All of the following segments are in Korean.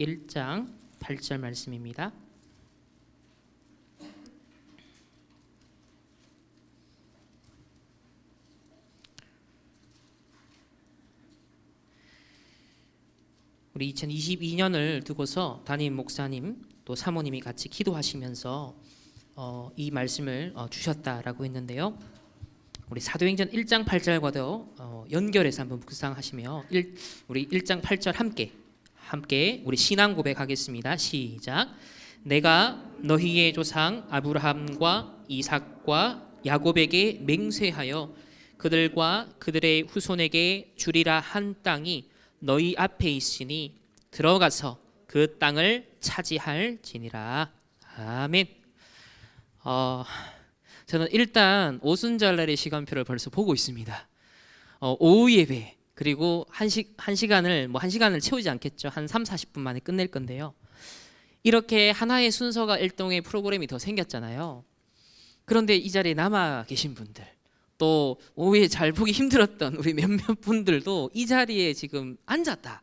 1장 8절 말씀입니다. 우리 2022년을 두고서 담임 목사님 또 사모님이 같이 기도하시면서 이 말씀을 주셨다라고 했는데요. 우리 사도행전 1장 8절과도 연결해서 한번 묵상하시며 우리 1장 8절 함께 우리 신앙 고백하겠습니다. 시작. 내가 너희의 조상 아브라함과 이삭과 야곱에게 맹세하여 그들과 그들의 후손에게 주리라 한 땅이 너희 앞에 있으니 들어가서 그 땅을 차지할지니라. 아멘. 저는 일단 오순절날의 시간표를 벌써 보고 있습니다. 오후 예배 그리고 한 시간을 채우지 않겠죠. 한 3-40분 만에 끝낼 건데요. 이렇게 하나의 순서가 일동의 프로그램이 더 생겼잖아요. 그런데 이 자리에 남아 계신 분들, 또 오후에 잘 보기 힘들었던 우리 몇몇 분들도 이 자리에 지금 앉았다.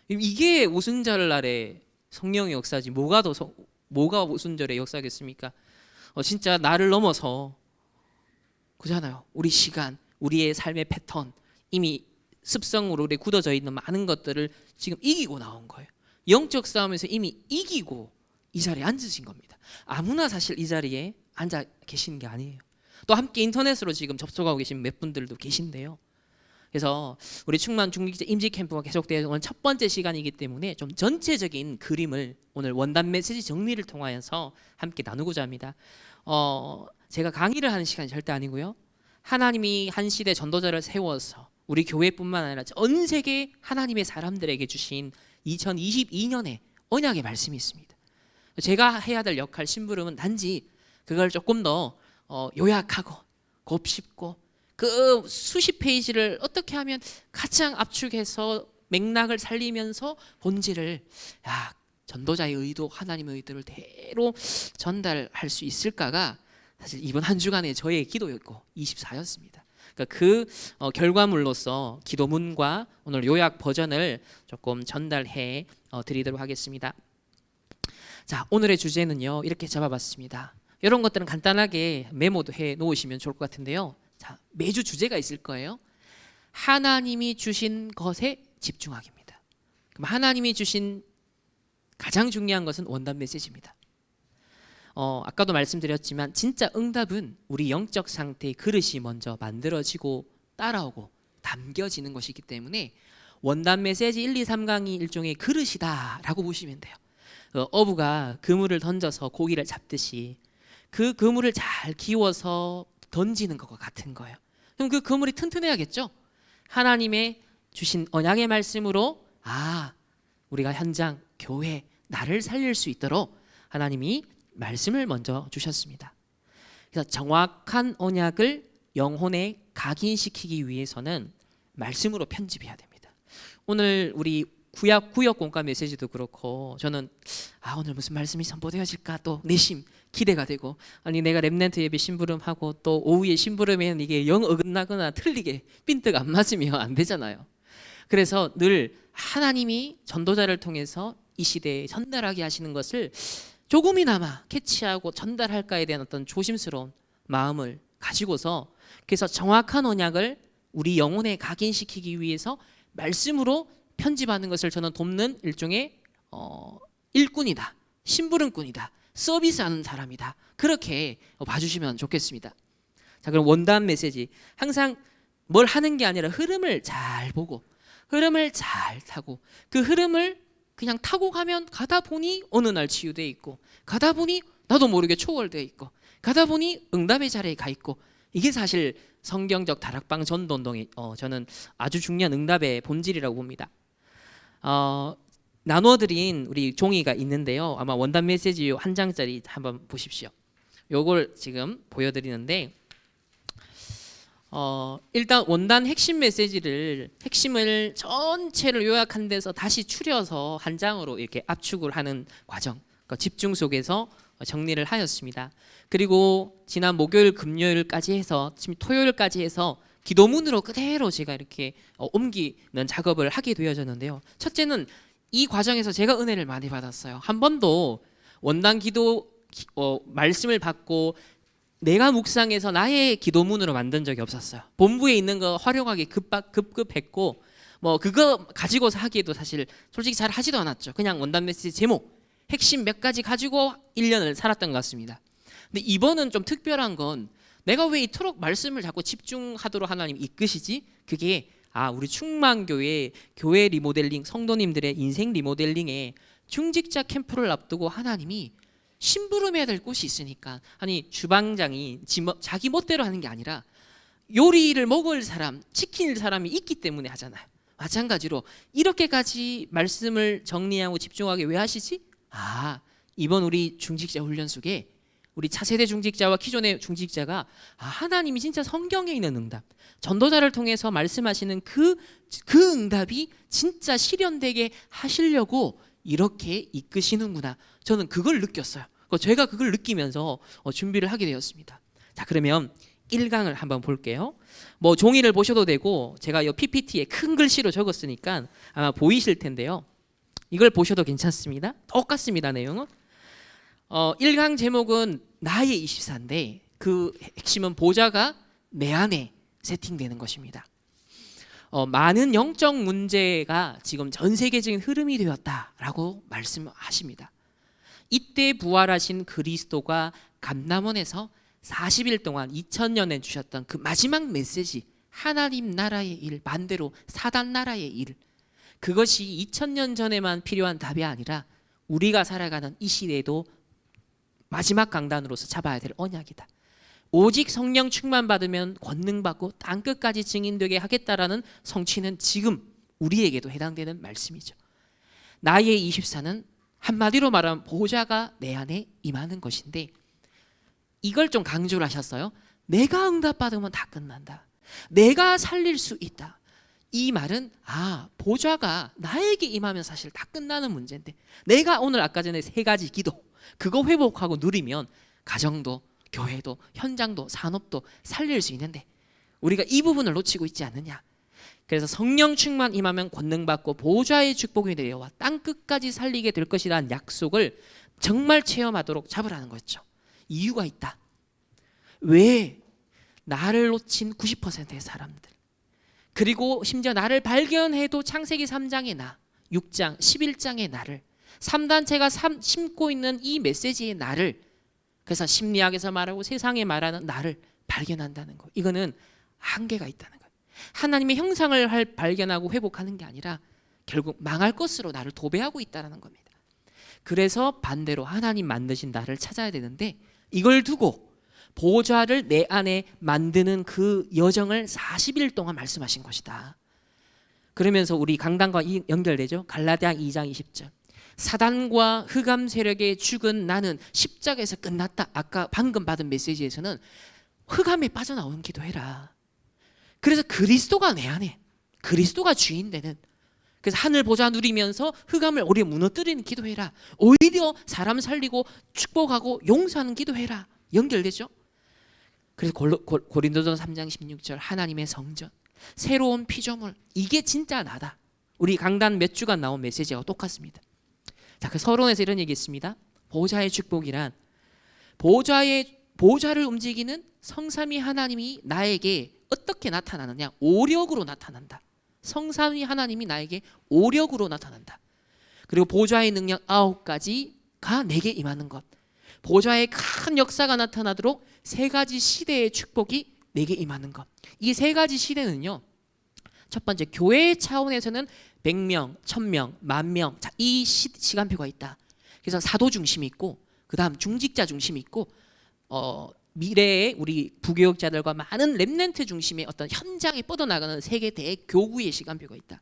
이게 오순절날의 성령의 역사지 뭐가 오순절의 역사겠습니까? 진짜 나를 넘어서 그잖아요. 우리 시간, 우리의 삶의 패턴, 이미 습성으로 우리 굳어져 있는 많은 것들을 지금 이기고 나온 거예요. 영적 싸움에서 이미 이기고 이 자리에 앉으신 겁니다. 아무나 사실 이 자리에 앉아 계시는 게 아니에요. 또 함께 인터넷으로 지금 접속하고 계신 몇 분들도 계신데요. 그래서 우리 충만 중기자 임지 캠프가 계속되어 오늘 첫 번째 시간이기 때문에 좀 전체적인 그림을 오늘 원단 메시지 정리를 통하여서 함께 나누고자 합니다. 제가 강의를 하는 시간이 절대 아니고요. 하나님이 한 시대 전도자를 세워서 우리 교회뿐만 아니라 전 세계 하나님의 사람들에게 주신 2022년의 언약의 말씀이 있습니다. 제가 해야 될 역할, 심부름은 단지 그걸 조금 더 요약하고 곱씹고 그 수십 페이지를 어떻게 하면 가장 압축해서 맥락을 살리면서 본질을 전도자의 의도, 하나님의 의도를 대로 전달할 수 있을까가 사실 이번 한 주간의 저의 기도였고 24였습니다. 그러니까 그 결과물로서 기도문과 오늘 요약 버전을 조금 전달해 드리도록 하겠습니다. 자, 오늘의 주제는요, 이렇게 잡아봤습니다. 이런 것들은 간단하게 메모도 해 놓으시면 좋을 것 같은데요. 자, 매주 주제가 있을 거예요. 하나님이 주신 것에 집중하기입니다. 그럼 하나님이 주신 가장 중요한 것은 원단 메시지입니다. 아까도 말씀드렸지만 진짜 응답은 우리 영적 상태의 그릇이 먼저 만들어지고 따라오고 담겨지는 것이기 때문에 원단 메시지 1, 2, 3강이 일종의 그릇이다라고 보시면 돼요. 어부가 그물을 던져서 고기를 잡듯이 그 그물을 잘 기워서 던지는 것과 같은 거예요. 그럼 그 그물이 튼튼해야겠죠? 하나님의 주신 언약의 말씀으로 우리가 현장, 교회, 나를 살릴 수 있도록 하나님이 말씀을 먼저 주셨습니다. 그래서 정확한 언약을 영혼에 각인시키기 위해서는 말씀으로 편집해야 됩니다. 오늘 우리 구역 공과 메시지도 그렇고 저는 오늘 무슨 말씀이 선포되어질까 또 내심 기대가 되고, 아니 내가 렘넌트 예배 심부름하고 또 오후에 심부름에는 이게 영 어긋나거나 틀리게 핀트가 안 맞으면 안 되잖아요. 그래서 늘 하나님이 전도자를 통해서 이 시대에 전달하게 하시는 것을 조금이나마 캐치하고 전달할까에 대한 어떤 조심스러운 마음을 가지고서, 그래서 정확한 언약을 우리 영혼에 각인시키기 위해서 말씀으로 편집하는 것을 저는 돕는 일종의 일꾼이다, 심부름꾼이다, 서비스하는 사람이다, 그렇게 봐주시면 좋겠습니다. 자, 그럼 원단 메시지, 항상 뭘 하는 게 아니라 흐름을 잘 보고 흐름을 잘 타고 그 흐름을 그냥 타고 가다 보니 어느 날 치유되어 있고, 가다 보니 나도 모르게 초월되어 있고, 가다 보니 응답의 자리에 가 있고, 이게 사실 성경적 다락방 전도운동의 저는 아주 중요한 응답의 본질이라고 봅니다. 나눠드린 우리 종이가 있는데요. 아마 원단 메시지 한 장짜리 한번 보십시오. 요걸 지금 보여드리는데 일단 원단 핵심을 전체를 요약한 데서 다시 추려서 한 장으로 이렇게 압축을 하는 과정, 그러니까 집중 속에서 정리를 하였습니다. 그리고 지난 목요일, 금요일까지 해서 지금 토요일까지 해서 기도문으로 그대로 제가 이렇게 옮기는 작업을 하게 되어졌는데요. 첫째는 이 과정에서 제가 은혜를 많이 받았어요. 한 번도 원단 기도 말씀을 받고 내가 묵상해서 나의 기도문으로 만든 적이 없었어요. 본부에 있는 거 활용하기 급급했고 뭐 그거 가지고서 하기에도 사실 솔직히 잘 하지도 않았죠. 그냥 원단 메시지 제목 핵심 몇 가지 가지고 1년을 살았던 것 같습니다. 근데 이번은 좀 특별한 건 내가 왜 이토록 말씀을 자꾸 집중하도록 하나님 이끄시지? 그게 우리 충만교회 교회 리모델링 성도님들의 인생 리모델링에 중직자 캠프를 앞두고 하나님이 심부름해야 될 곳이 있으니까, 아니 주방장이 자기 멋대로 하는 게 아니라 요리를 먹을 사람, 지킬 사람이 있기 때문에 하잖아요. 마찬가지로 이렇게까지 말씀을 정리하고 집중하게 왜 하시지? 이번 우리 중직자 훈련 속에 우리 차세대 중직자와 기존의 중직자가 하나님이 진짜 성경에 있는 응답, 전도자를 통해서 말씀하시는 그 응답이 진짜 실현되게 하시려고 이렇게 이끄시는구나. 저는 그걸 느꼈어요. 제가 그걸 느끼면서 준비를 하게 되었습니다. 자, 그러면 1강을 한번 볼게요. 뭐 종이를 보셔도 되고 제가 이 PPT에 큰 글씨로 적었으니까 아마 보이실 텐데요. 이걸 보셔도 괜찮습니다. 똑같습니다, 내용은. 1강 제목은 나의 24인데 그 핵심은 보좌가 내 안에 세팅되는 것입니다. 많은 영적 문제가 지금 전 세계적인 흐름이 되었다라고 말씀하십니다. 이때 부활하신 그리스도가 감람원에서 40일 동안 2000년에 주셨던 그 마지막 메시지, 하나님 나라의 일, 반대로 사단 나라의 일, 그것이 2000년 전에만 필요한 답이 아니라 우리가 살아가는 이 시대에도 마지막 강단으로서 잡아야 될 언약이다. 오직 성령 충만 받으면 권능 받고 땅 끝까지 증인되게 하겠다라는 성취는 지금 우리에게도 해당되는 말씀이죠. 나의 24는 한마디로 말하면 보좌가 내 안에 임하는 것인데, 이걸 좀 강조를 하셨어요. 내가 응답받으면 다 끝난다. 내가 살릴 수 있다. 이 말은 보좌가 나에게 임하면 사실 다 끝나는 문제인데, 내가 오늘 아까 전에 3가지 기도 그거 회복하고 누리면 가정도 교회도 현장도 산업도 살릴 수 있는데 우리가 이 부분을 놓치고 있지 않느냐. 그래서 성령 충만 임하면 권능 받고 보좌의 축복이 내려와 땅 끝까지 살리게 될 것이라는 약속을 정말 체험하도록 잡으라는 거죠. 이유가 있다. 왜? 나를 놓친 90%의 사람들, 그리고 심지어 나를 발견해도 창세기 3장의 나, 6장, 11장의 나를, 3단체가 심고 있는 이 메시지의 나를, 그래서 심리학에서 말하고 세상에 말하는 나를 발견한다는 거, 이거는 한계가 있다는 거예요. 하나님의 형상을 발견하고 회복하는 게 아니라 결국 망할 것으로 나를 도배하고 있다는 겁니다. 그래서 반대로 하나님 만드신 나를 찾아야 되는데, 이걸 두고 보좌를 내 안에 만드는 그 여정을 40일 동안 말씀하신 것이다. 그러면서 우리 강단과 연결되죠. 갈라디아 2장 20절. 사단과 흑암 세력에 죽은 나는 십자가에서 끝났다. 아까 방금 받은 메시지에서는 흑암에 빠져나오는 기도해라. 그래서 그리스도가 내 안에, 그리스도가 주인 되는, 그래서 하늘 보좌 누리면서 흑암을 오히려 무너뜨리는 기도해라. 오히려 사람 살리고 축복하고 용서하는 기도해라. 연결되죠. 그래서 고린도전 3장 16절 하나님의 성전, 새로운 피조물, 이게 진짜 나다. 우리 강단 몇 주간 나온 메시지와 똑같습니다. 자, 그 서론에서 이런 얘기 있습니다. 보좌의 축복이란 보좌를 움직이는 성삼위 하나님이 나에게 어떻게 나타나느냐? 오력으로 나타난다. 성삼위 하나님이 나에게 오력으로 나타난다. 그리고 보좌의 능력 9가지가 내게 임하는 것, 보좌의 큰 역사가 나타나도록 3가지 시대의 축복이 내게 임하는 것. 이 3가지 시대는요, 첫 번째 교회의 차원에서는 100명, 1000명, 10,000명, 자, 이 시간표가 있다. 그래서 사도 중심이 있고, 그 다음 중직자 중심이 있고, 미래의 우리 부교육자들과 많은 렘넌트 중심의 어떤 현장에 뻗어나가는 세계 대교구의 시간표가 있다.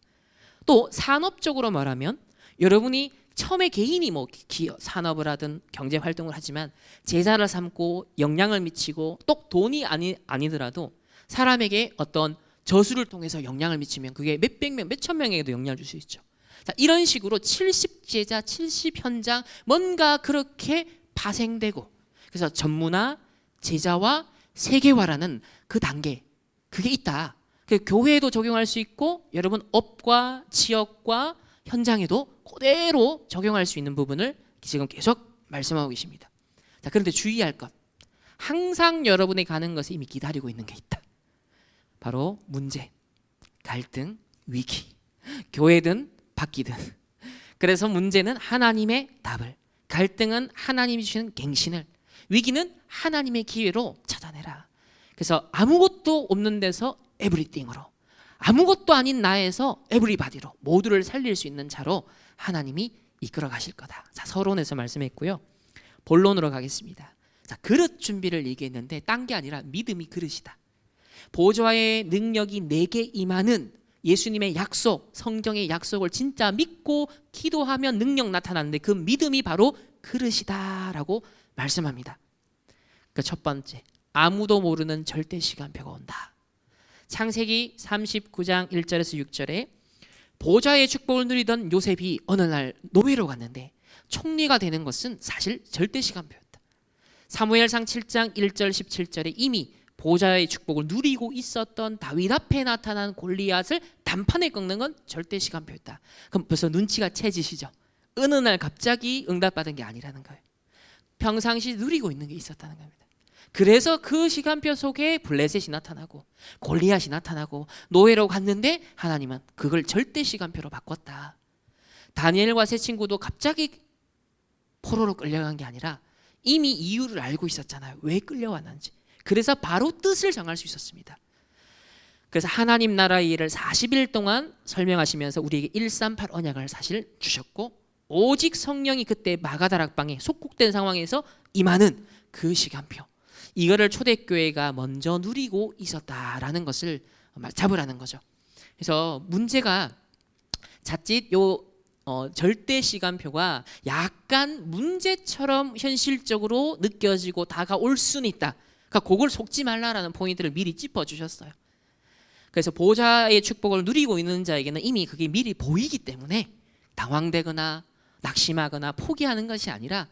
또 산업적으로 말하면 여러분이 처음에 개인이 뭐 기업, 산업을 하든 경제 활동을 하지만 제자를 삼고 영향을 미치고 또 돈이 아니더라도 사람에게 어떤 저수를 통해서 영향을 미치면 그게 몇백 명, 몇천 명에게도 영향을 줄 수 있죠. 자, 이런 식으로 70제자, 70현장 뭔가 그렇게 파생되고, 그래서 전문화, 제자와 세계화라는 그 단계, 그게 있다. 그 교회에도 적용할 수 있고 여러분 업과 지역과 현장에도 그대로 적용할 수 있는 부분을 지금 계속 말씀하고 계십니다. 자, 그런데 주의할 것, 항상 여러분이 가는 것에 이미 기다리고 있는 게 있다. 바로 문제, 갈등, 위기, 교회든 바뀌든. 그래서 문제는 하나님의 답을, 갈등은 하나님이 주시는 갱신을, 위기는 하나님의 기회로 찾아내라. 그래서 아무것도 없는 데서 에브리띵으로, 아무것도 아닌 나에서 에브리바디로, 모두를 살릴 수 있는 자로 하나님이 이끌어 가실 거다. 자, 서론에서 말씀했고요. 본론으로 가겠습니다. 자, 그릇 준비를 얘기했는데 딴 게 아니라 믿음이 그릇이다. 보좌의 능력이 내게 임하는 예수님의 약속, 성경의 약속을 진짜 믿고 기도하면 능력 나타나는데 그 믿음이 바로 그릇이다라고 말씀합니다. 그러니까 첫 번째, 아무도 모르는 절대 시간표가 온다. 창세기 39장 1절에서 6절에 보좌의 축복을 누리던 요셉이 어느 날 노예로 갔는데 총리가 되는 것은 사실 절대 시간표였다. 사무엘상 7장 1절 17절에 이미 보좌의 축복을 누리고 있었던 다윗 앞에 나타난 골리앗을 단판에 꺾는 건 절대 시간표였다. 그럼 벌써 눈치가 채지시죠? 어느 날 갑자기 응답받은 게 아니라는 거예요. 평상시 누리고 있는 게 있었다는 겁니다. 그래서 그 시간표 속에 블레셋이 나타나고 골리앗이 나타나고 노예로 갔는데 하나님은 그걸 절대 시간표로 바꿨다. 다니엘과 세 친구도 갑자기 포로로 끌려간 게 아니라 이미 이유를 알고 있었잖아요. 왜 끌려왔는지. 그래서 바로 뜻을 정할 수 있었습니다. 그래서 하나님 나라의 일을 40일 동안 설명하시면서 우리에게 138 언약을 사실 주셨고, 오직 성령이 그때 마가다락방에 속국된 상황에서 임하는 그 시간표, 이거를 초대교회가 먼저 누리고 있었다라는 것을 잡으라는 거죠. 그래서 문제가 자칫 절대 시간표가 약간 문제처럼 현실적으로 느껴지고 다가올 수는 있다. 그러니까 그걸 속지 말라라는 포인트를 미리 짚어주셨어요. 그래서 보좌의 축복을 누리고 있는 자에게는 이미 그게 미리 보이기 때문에 당황되거나 낙심하거나 포기하는 것이 아니라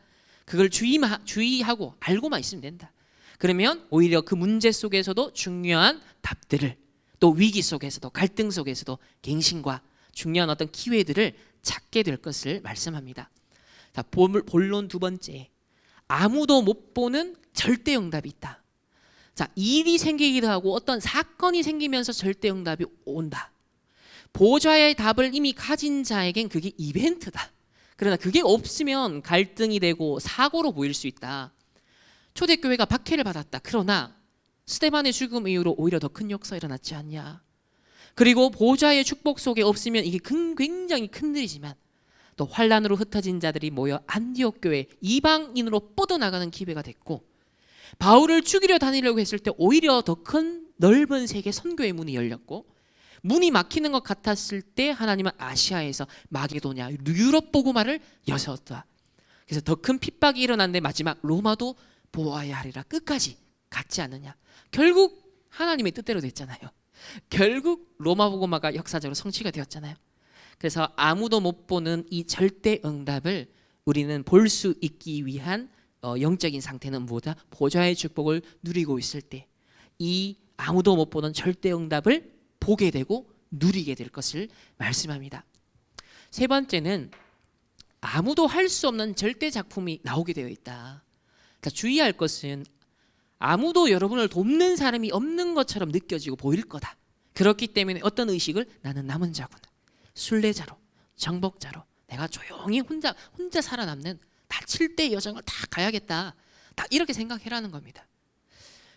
그걸 주의하고 알고만 있으면 된다. 그러면 오히려 그 문제 속에서도 중요한 답들을, 또 위기 속에서도 갈등 속에서도 갱신과 중요한 어떤 기회들을 찾게 될 것을 말씀합니다. 자, 본론 두 번째, 아무도 못 보는 절대 응답이 있다. 자, 일이 생기기도 하고 어떤 사건이 생기면서 절대 응답이 온다. 보좌의 답을 이미 가진 자에겐 그게 이벤트다. 그러나 그게 없으면 갈등이 되고 사고로 보일 수 있다. 초대교회가 박해를 받았다. 그러나 스데반의 죽음 이후로 오히려 더 큰 역사가 일어났지 않냐. 그리고 보좌의 축복 속에 없으면 이게 굉장히 큰 일이지만 또 환란으로 흩어진 자들이 모여 안디옥 교회 이방인으로 뻗어나가는 기회가 됐고, 바울을 죽이려 다니려고 했을 때 오히려 더 큰 넓은 세계 선교의 문이 열렸고, 문이 막히는 것 같았을 때 하나님은 아시아에서 마게도냐 유럽 복음화를 여셨다. 그래서 더 큰 핍박이 일어났는데 마지막 로마도 보아야 하리라 끝까지 갔지 않느냐. 결국 하나님의 뜻대로 됐잖아요. 결국 로마 복음화가 역사적으로 성취가 되었잖아요. 그래서 아무도 못 보는 이 절대 응답을 우리는 볼 수 있기 위한 영적인 상태는 뭐다? 보좌의 축복을 누리고 있을 때 이 아무도 못 보는 절대 응답을 보게 되고 누리게 될 것을 말씀합니다. 세 번째는 아무도 할 수 없는 절대 작품이 나오게 되어 있다. 그러니까 주의할 것은 아무도 여러분을 돕는 사람이 없는 것처럼 느껴지고 보일 거다. 그렇기 때문에 어떤 의식을, 나는 남은 자구나, 순례자로, 정복자로 내가 조용히 혼자 살아남는 다칠 때 여정을 다 가야겠다, 딱 이렇게 생각해라는 겁니다.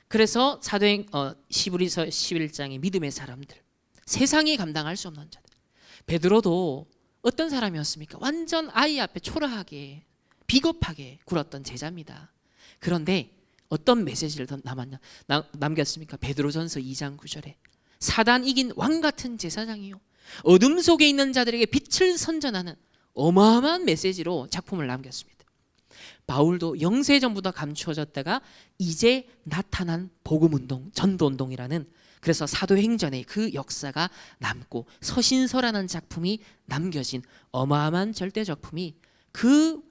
그래서 사도행 시브리서 11장의 믿음의 사람들, 세상이 감당할 수 없는 자들. 베드로도 어떤 사람이었습니까? 완전 아이 앞에 초라하게 비겁하게 굴었던 제자입니다. 그런데 어떤 메시지를 더 남겼습니까? 베드로전서 2장 9절에 사단 이긴 왕 같은 제사장이요, 어둠 속에 있는 자들에게 빛을 선전하는 어마어마한 메시지로 작품을 남겼습니다. 바울도 영세 전보다 감추어졌다가 이제 나타난 복음운동, 전도운동이라는, 그래서 사도행전의 그 역사가 남고 서신서라는 작품이 남겨진 어마어마한 절대 작품이 그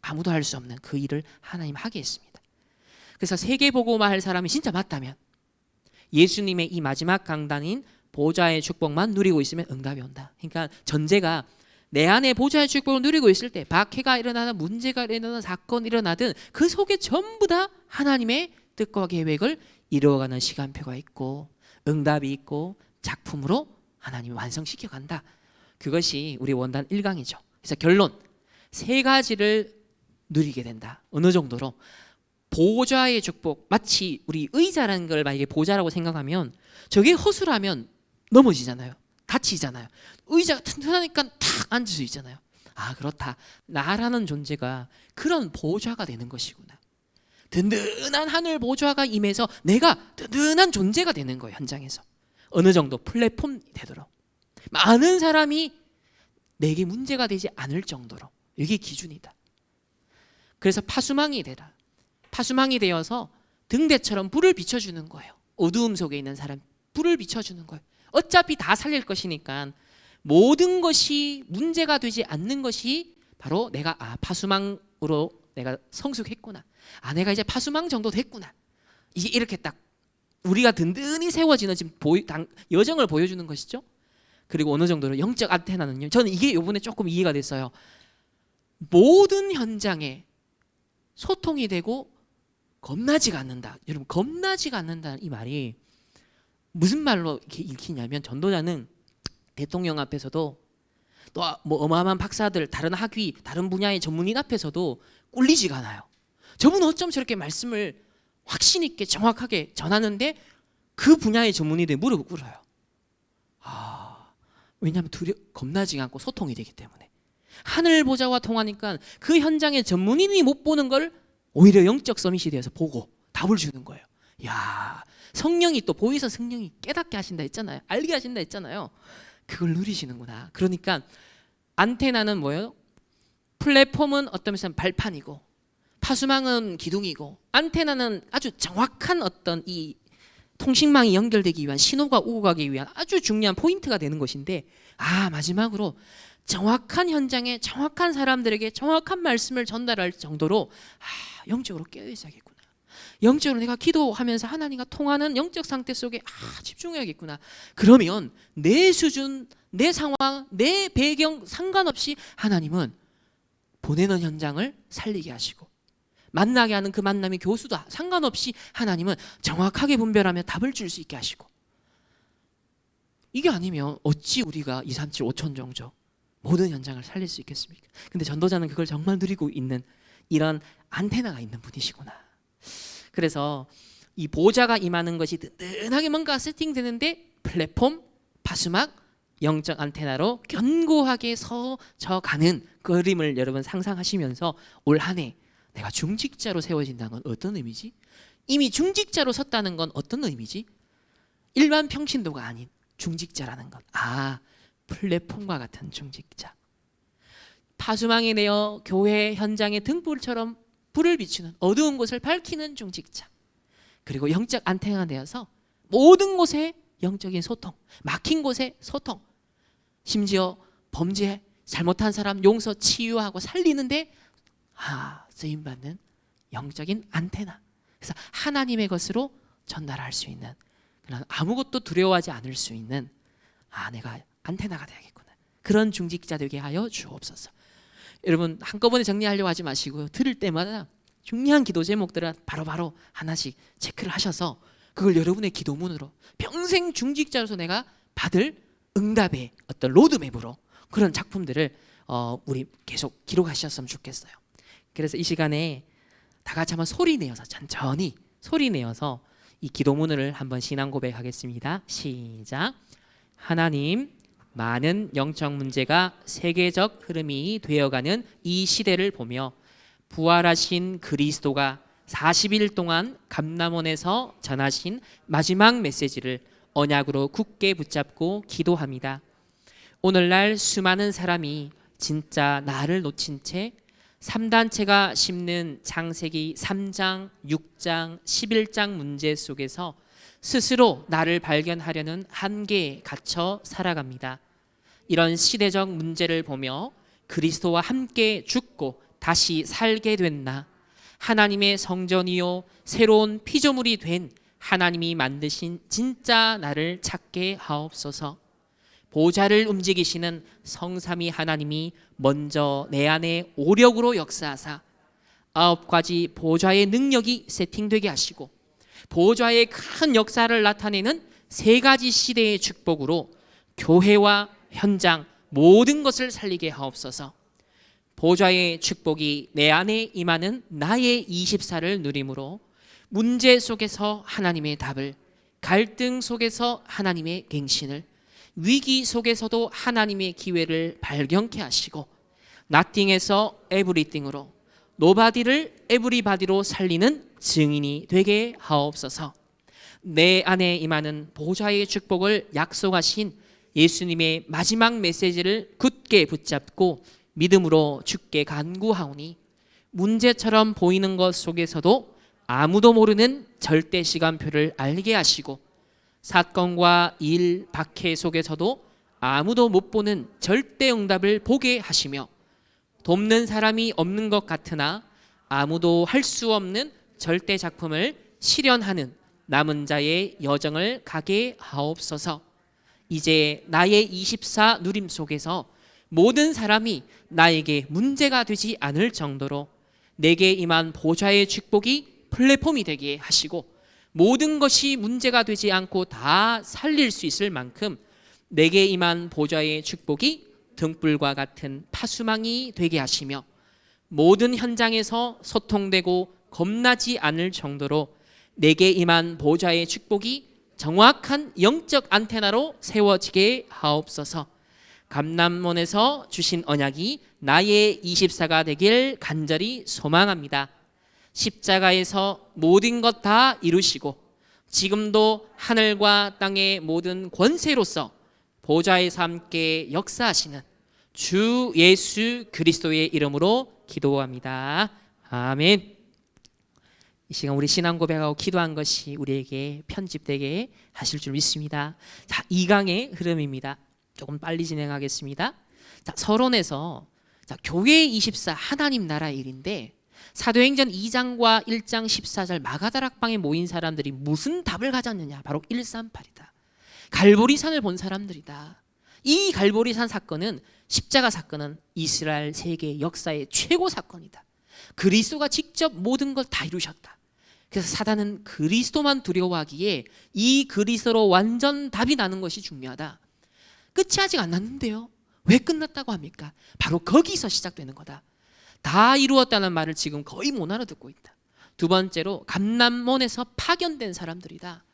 아무도 할 수 없는 그 일을 하나님 하게 했습니다. 그래서 세계복음화 할 사람이 진짜 맞다면 예수님의 이 마지막 강단인 보좌의 축복만 누리고 있으면 응답이 온다. 그러니까 전제가 내 안에 보좌의 축복을 누리고 있을 때 박해가 일어나든 문제가 일어나든 사건이 일어나든 그 속에 전부 다 하나님의 뜻과 계획을 이루어가는 시간표가 있고 응답이 있고 작품으로 하나님이 완성시켜 간다. 그것이 우리 원단 1강이죠. 그래서 결론, 세 가지를 누리게 된다. 어느 정도로? 보좌의 축복, 마치 우리 의자라는 걸 만약에 보좌라고 생각하면 저게 허술하면 넘어지잖아요. 다치잖아요. 의자가 튼튼하니까 탁 앉을 수 있잖아요. 아, 그렇다. 나라는 존재가 그런 보좌가 되는 것이구나. 든든한 하늘 보좌가 임해서 내가 든든한 존재가 되는 거예요. 현장에서 어느 정도 플랫폼이 되도록 많은 사람이 내게 문제가 되지 않을 정도로, 이게 기준이다. 그래서 파수망이 되라. 파수망이 되어서 등대처럼 불을 비춰주는 거예요. 어두움 속에 있는 사람 불을 비춰주는 거예요. 어차피 다 살릴 것이니까 모든 것이 문제가 되지 않는 것이 바로 내가 파수망으로 내가 성숙했구나. 내가 이제 파수망 정도 됐구나. 이게 이렇게 딱 우리가 든든히 세워지는 지금 여정을 보여주는 것이죠. 그리고 어느 정도로 영적 안테나는요. 저는 이게 이번에 조금 이해가 됐어요. 모든 현장에 소통이 되고 겁나지가 않는다. 여러분, 겁나지가 않는다는 이 말이 무슨 말로 이렇게 읽히냐면, 전도자는 대통령 앞에서도 또 뭐 어마어마한 박사들, 다른 학위, 다른 분야의 전문인 앞에서도 꿀리지가 않아요. 저분은 어쩜 저렇게 말씀을 확신 있게 정확하게 전하는데 그 분야의 전문인들이 무릎을 꿇어요. 왜냐하면 겁나지 않고 소통이 되기 때문에. 하늘 보좌와 통하니까 그 현장의 전문인이 못 보는 걸 오히려 영적 서밋이 되어서 보고 답을 주는 거예요. 야, 성령이 또 보이서 성령이 깨닫게 하신다 했잖아요. 알게 하신다 했잖아요. 그걸 누리시는구나. 그러니까 안테나는 뭐예요? 플랫폼은 어떤 면에서는 발판이고, 파수망은 기둥이고, 안테나는 아주 정확한 어떤 이 통신망이 연결되기 위한, 신호가 오고 가기 위한 아주 중요한 포인트가 되는 것인데, 마지막으로 정확한 현장에 정확한 사람들에게 정확한 말씀을 전달할 정도로 영적으로 깨어있어야겠구나. 영적으로 내가 기도하면서 하나님과 통하는 영적 상태 속에 집중해야겠구나. 그러면 내 수준, 내 상황, 내 배경 상관없이 하나님은 보내는 현장을 살리게 하시고, 만나게 하는 그 만남이 교수다 상관없이 하나님은 정확하게 분별하며 답을 줄 수 있게 하시고, 이게 아니면 어찌 우리가 2, 3, 7, 5천 정도 모든 현장을 살릴 수 있겠습니까? 근데 전도자는 그걸 정말 누리고 있는 이런 안테나가 있는 분이시구나. 그래서 이 보좌가 임하는 것이 든든하게 뭔가 세팅되는데 플랫폼, 파수막, 영적 안테나로 견고하게 서져가는 그림을 여러분 상상하시면서 올 한 해 내가 중직자로 세워진다는 건 어떤 의미지? 이미 중직자로 섰다는 건 어떤 의미지? 일반 평신도가 아닌 중직자라는 것. 플랫폼과 같은 중직자. 파수망이 되어 교회 현장의 등불처럼 불을 비추는, 어두운 곳을 밝히는 중직자. 그리고 영적 안테나가 되어서 모든 곳에 영적인 소통, 막힌 곳에 소통, 심지어 범죄, 잘못한 사람 용서, 치유하고 살리는데 쓰임받는 영적인 안테나. 그래서 하나님의 것으로 전달할 수 있는, 그런 아무것도 두려워하지 않을 수 있는 내가 안테나가 되야겠구나. 그런 중직자 되게 하여 주옵소서. 여러분, 한꺼번에 정리하려고 하지 마시고요. 들을 때마다 중요한 기도 제목들을 바로바로 하나씩 체크를 하셔서 그걸 여러분의 기도문으로 평생 중직자로서 내가 받을 응답의 어떤 로드맵으로 그런 작품들을 우리 계속 기록하셨으면 좋겠어요. 그래서 이 시간에 다 같이 한번 소리 내어서, 천천히 소리 내어서 이 기도문을 한번 신앙 고백하겠습니다. 시작. 하나님, 많은 영적 문제가 세계적 흐름이 되어가는 이 시대를 보며 부활하신 그리스도가 40일 동안 감람원에서 전하신 마지막 메시지를 언약으로 굳게 붙잡고 기도합니다. 오늘날 수많은 사람이 진짜 나를 놓친 채 3단체가 심는 창세기 3장, 6장, 11장 문제 속에서 스스로 나를 발견하려는 한계에 갇혀 살아갑니다. 이런 시대적 문제를 보며 그리스도와 함께 죽고 다시 살게 된 나, 하나님의 성전이요 새로운 피조물이 된 하나님이 만드신 진짜 나를 찾게 하옵소서. 보좌를 움직이시는 성삼위 하나님이 먼저 내 안에 오력으로 역사하사 9가지 보좌의 능력이 세팅되게 하시고 보좌의 큰 역사를 나타내는 3가지 시대의 축복으로 교회와 현장 모든 것을 살리게 하옵소서. 보좌의 축복이 내 안에 임하는 나의 24를 누림으로 문제 속에서 하나님의 답을, 갈등 속에서 하나님의 갱신을, 위기 속에서도 하나님의 기회를 발견케 하시고 nothing에서 everything으로, 노바디를 에브리바디로 살리는 증인이 되게 하옵소서. 내 안에 임하는 보좌의 축복을 약속하신 예수님의 마지막 메시지를 굳게 붙잡고 믿음으로 주께 간구하오니 문제처럼 보이는 것 속에서도 아무도 모르는 절대 시간표를 알게 하시고 사건과 일, 박해 속에서도 아무도 못 보는 절대 응답을 보게 하시며 돕는 사람이 없는 것 같으나 아무도 할 수 없는 절대 작품을 실현하는 남은 자의 여정을 가게 하옵소서. 이제 나의 24 누림 속에서 모든 사람이 나에게 문제가 되지 않을 정도로 내게 임한 보좌의 축복이 플랫폼이 되게 하시고 모든 것이 문제가 되지 않고 다 살릴 수 있을 만큼 내게 임한 보좌의 축복이 등불과 같은 파수망이 되게 하시며 모든 현장에서 소통되고 겁나지 않을 정도로 내게 임한 보좌의 축복이 정확한 영적 안테나로 세워지게 하옵소서. 감람원에서 주신 언약이 나의 24가 되길 간절히 소망합니다. 십자가에서 모든 것 다 이루시고 지금도 하늘과 땅의 모든 권세로서 보좌에서 함께 역사하시는 주 예수 그리스도의 이름으로 기도합니다. 아멘. 이 시간 우리 신앙 고백하고 기도한 것이 우리에게 편집되게 하실 줄 믿습니다. 자, 2강의 흐름입니다. 조금 빨리 진행하겠습니다. 자, 서론에서 교회 24 하나님 나라 일인데 사도행전 2장과 1장 14절 마가다락방에 모인 사람들이 무슨 답을 가졌느냐? 바로 138이다. 갈보리산을 본 사람들이다. 이 갈보리산 사건은 십자가 사건은 이스라엘 세계 역사의 최고 사건이다. 그리스도가 직접 모든 걸 다 이루셨다. 그래서 사단은 그리스도만 두려워하기에 이 그리스도로 완전 답이 나는 것이 중요하다. 끝이 아직 안 났는데요. 왜 끝났다고 합니까? 바로 거기서 시작되는 거다. 다 이루었다는 말을 지금 거의 못 알아듣고 있다. 두 번째로 감람원에서 파견된 사람들이다.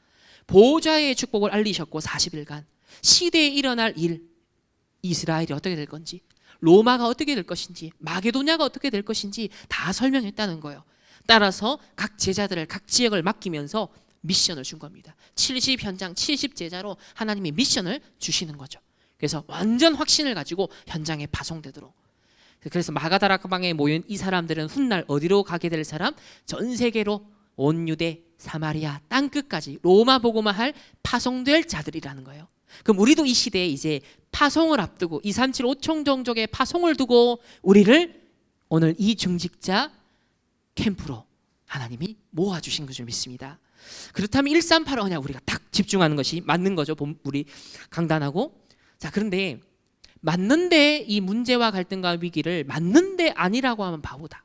보좌의 축복을 알리셨고 40일간 시대에 일어날 일, 이스라엘이 어떻게 될 건지, 로마가 어떻게 될 것인지, 마게도냐가 어떻게 될 것인지 다 설명했다는 거예요. 따라서 각 제자들을 각 지역을 맡기면서 미션을 준 겁니다. 70현장 70제자로 하나님이 미션을 주시는 거죠. 그래서 완전 확신을 가지고 현장에 파송되도록. 그래서 마가다락방에 모인 이 사람들은 훗날 어디로 가게 될 사람? 전 세계로 온 유대, 사마리아, 땅끝까지 로마 복음화 할 파송될 자들이라는 거예요. 그럼 우리도 이 시대에 이제 파송을 앞두고 237 5총 종족의 파송을 두고 우리를 오늘 이 중직자 캠프로 하나님이 모아주신 것을 믿습니다. 그렇다면 138 언약 우리가 딱 집중하는 것이 맞는 거죠. 우리 강단하고. 자, 그런데 맞는데 이 문제와 갈등과 위기를 맞는데 아니라고 하면 바보다.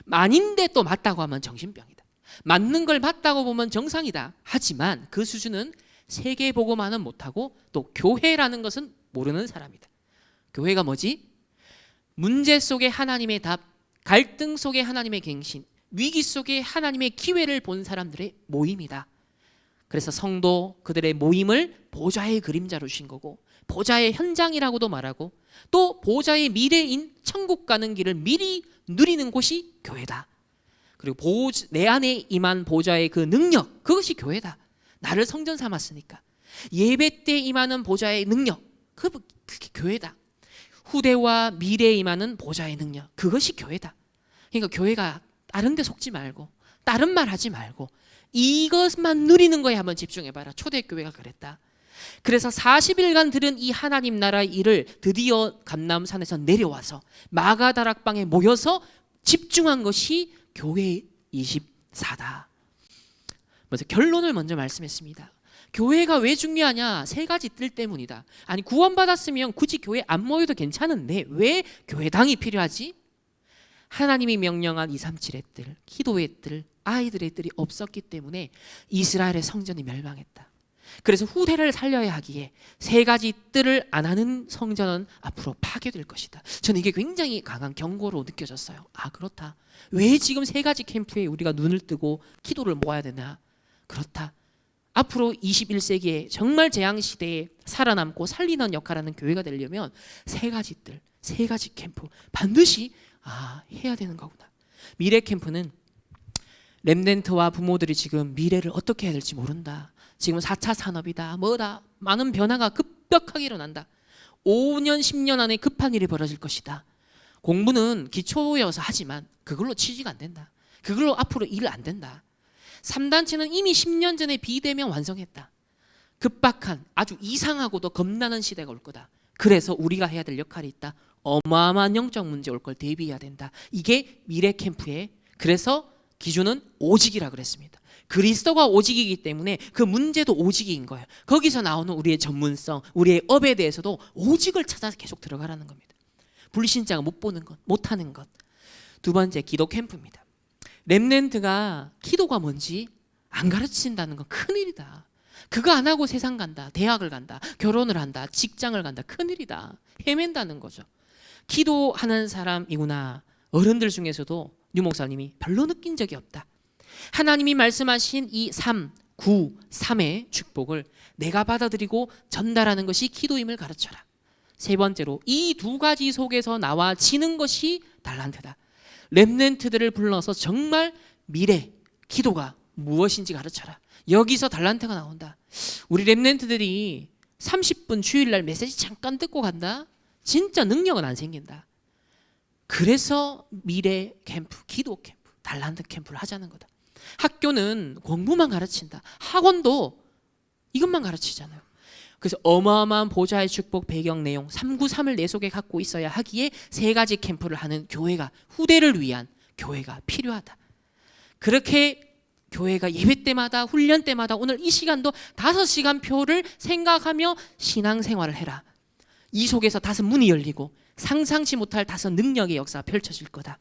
아닌데 또 맞다고 하면 정신병이다. 맞는 걸 맞다고 보면 정상이다. 하지만 그 수준은 세계 복음화는 못하고 또 교회라는 것은 모르는 사람이다. 교회가 뭐지? 문제 속에 하나님의 답, 갈등 속에 하나님의 갱신, 위기 속에 하나님의 기회를 본 사람들의 모임이다. 그래서 성도 그들의 모임을 보좌의 그림자로 주신 거고 보좌의 현장이라고도 말하고 또 보좌의 미래인 천국 가는 길을 미리 누리는 곳이 교회다. 그리고 내 안에 임한 보좌의 그 능력, 그것이 교회다. 나를 성전 삼았으니까 예배 때 임하는 보좌의 능력, 그게 교회다. 후대와 미래에 임하는 보좌의 능력, 그것이 교회다. 그러니까 교회가 다른 데 속지 말고 다른 말 하지 말고 이것만 누리는 거에 한번 집중해봐라. 초대교회가 그랬다. 그래서 40일간 들은 이 하나님 나라 일을 드디어 감람산에서 내려와서 마가다락방에 모여서 집중한 것이 교회 24다. 먼저 결론을 먼저 말씀했습니다. 교회가 왜 중요하냐? 세 가지 뜰 때문이다. 아니, 구원받았으면 굳이 교회 안 모여도 괜찮은데 왜 교회당이 필요하지? 하나님이 명령한 237의 뜰, 기도의 뜰, 아이들의 뜰이 없었기 때문에 이스라엘의 성전이 멸망했다. 그래서 후대를 살려야 하기에 세 가지 뜰을 안 하는 성전은 앞으로 파괴될 것이다. 저는 이게 굉장히 강한 경고로 느껴졌어요. 아, 그렇다. 왜 지금 세 가지 캠프에 우리가 눈을 뜨고 기도를 모아야 되나? 그렇다. 앞으로 21세기에 정말 재앙시대에 살아남고 살리는 역할을 하는 교회가 되려면 세 가지 뜰, 세 가지 캠프 반드시 해야 되는 거구나. 미래 캠프는 렘넌트와 부모들이 지금 미래를 어떻게 해야 될지 모른다. 지금 4차 산업이다. 뭐다. 많은 변화가 급격하게 일어난다. 5년, 10년 안에 급한 일이 벌어질 것이다. 공부는 기초여서 하지만 그걸로 취지가 안 된다. 그걸로 앞으로 일 안 된다. 3단체는 이미 10년 전에 비대면 완성했다. 급박한 아주 이상하고도 겁나는 시대가 올 거다. 그래서 우리가 해야 될 역할이 있다. 어마어마한 영적 문제 올 걸 대비해야 된다. 이게 미래 캠프의 그래서 기준은 오직이라 그랬습니다. 그리스도가 오직이기 때문에 그 문제도 오직인 거예요. 거기서 나오는 우리의 전문성, 우리의 업에 대해서도 오직을 찾아서 계속 들어가라는 겁니다. 불신자가 못 보는 것, 못하는 것. 두 번째, 기도 캠프입니다. 렘넌트가 기도가 뭔지 안 가르친다는 건 큰일이다. 그거 안 하고 세상 간다, 대학을 간다, 결혼을 한다, 직장을 간다, 큰일이다. 헤맨다는 거죠. 기도하는 사람이구나. 어른들 중에서도 유 목사님이 별로 느낀 적이 없다. 하나님이 말씀하신 이 3, 9, 3의 축복을 내가 받아들이고 전달하는 것이 기도임을 가르쳐라. 세 번째로 이 두 가지 속에서 나와지는 것이 달란트다. 렘넌트들을 불러서 정말 미래 기도가 무엇인지 가르쳐라. 여기서 달란트가 나온다. 우리 렘넌트들이 30분 주일날 메시지 잠깐 듣고 간다? 진짜 능력은 안 생긴다. 그래서 미래 캠프, 기도 캠프, 달란트 캠프를 하자는 거다. 학교는 공부만 가르친다. 학원도 이것만 가르치잖아요. 그래서 어마어마한 보좌의 축복 배경 내용 393을 내 속에 갖고 있어야 하기에 세 가지 캠프를 하는 교회가 후대를 위한 교회가 필요하다. 그렇게 교회가 예배 때마다 훈련 때마다 오늘 이 시간도 5시간 표를 생각하며 신앙생활을 해라. 이 속에서 5 문이 열리고 상상치 못할 5 능력의 역사가 펼쳐질 거다.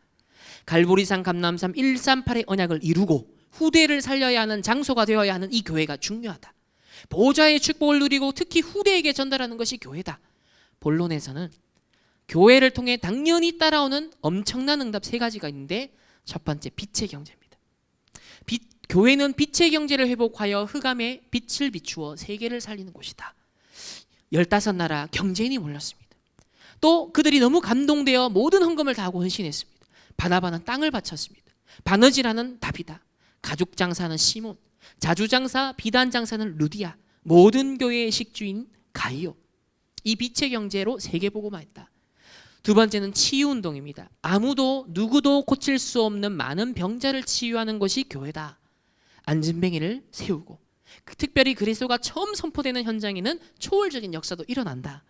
갈보리산 감람산 138의 언약을 이루고 후대를 살려야 하는 장소가 되어야 하는 이 교회가 중요하다. 보좌의 축복을 누리고 특히 후대에게 전달하는 것이 교회다. 본론에서는 교회를 통해 당연히 따라오는 엄청난 응답 3가지가 있는데 첫 번째 빛의 경제입니다. 교회는 빛의 경제를 회복하여 흑암에 빛을 비추어 세계를 살리는 곳이다. 15나라 경제인이 몰렸습니다. 또 그들이 너무 감동되어 모든 헌금을 다하고 헌신했습니다. 바나바는 땅을 바쳤습니다. 바느지라는 다비다, 가죽장사는 시몬, 자주장사 비단장사는 루디아, 모든 교회의 식주인 가이오. 이 빛의 경제로 세계복음화했다. 두 번째는 치유운동입니다. 아무도 누구도 고칠 수 없는 많은 병자를 치유하는 것이 교회다. 안진뱅이를 세우고 특별히 그리스도가 처음 선포되는 현장에는 초월적인 역사도 일어난다.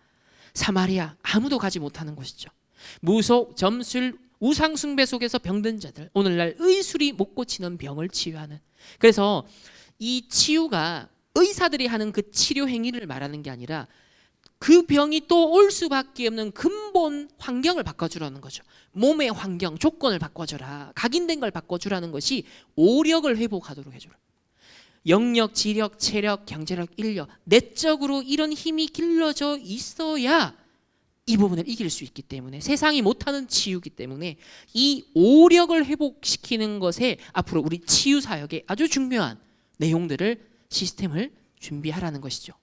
사마리아 아무도 가지 못하는 곳이죠. 무속, 점술, 우상숭배 속에서 병든 자들, 오늘날 의술이 못 고치는 병을 치유하는. 그래서 이 치유가 의사들이 하는 그 치료 행위를 말하는 게 아니라 그 병이 또 올 수밖에 없는 근본 환경을 바꿔주라는 거죠. 몸의 환경, 조건을 바꿔줘라. 각인된 걸 바꿔주라는 것이 오력을 회복하도록 해줘라. 영력, 지력, 체력, 경제력, 인력, 내적으로 이런 힘이 길러져 있어야 이 부분을 이길 수 있기 때문에, 세상이 못하는 치유기 때문에 이 오력을 회복시키는 것에 앞으로 우리 치유 사역에 아주 중요한 내용들을, 시스템을 준비하라는 것이죠.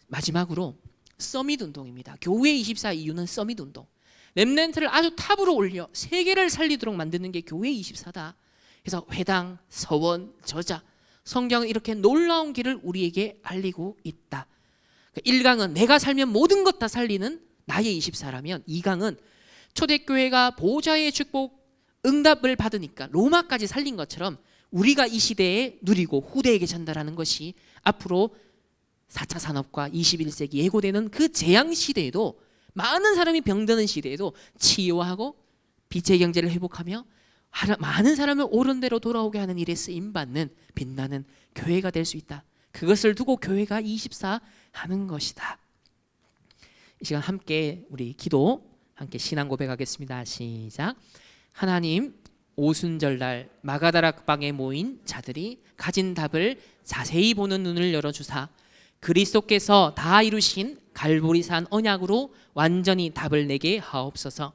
마지막으로 서밋 운동입니다. 교회 24 이유는 서밋 운동. 렘넌트를 아주 탑으로 올려 세계를 살리도록 만드는 게 교회 24다. 그래서 회당, 서원, 저자, 성경은 이렇게 놀라운 길을 우리에게 알리고 있다. 1강은 내가 살면 모든 것 다 살리는 나의 24라면 2강은 초대교회가 보좌의 축복 응답을 받으니까 로마까지 살린 것처럼 우리가 이 시대에 누리고 후대에게 전달하는 것이 앞으로 4차 산업과 21세기 예고되는 그 재앙 시대에도, 많은 사람이 병드는 시대에도 치유하고 빛의 경제를 회복하며 많은 사람을 옳은 대로 돌아오게 하는 일에 쓰임받는 빛나는 교회가 될 수 있다. 그것을 두고 교회가 24 하는 것이다. 이 시간 함께 우리 기도, 함께 신앙 고백하겠습니다. 시작. 하나님, 오순절날 마가다락방에 모인 자들이 가진 답을 자세히 보는 눈을 열어주사 그리스도께서 다 이루신 갈보리산 언약으로 완전히 답을 내게 하옵소서.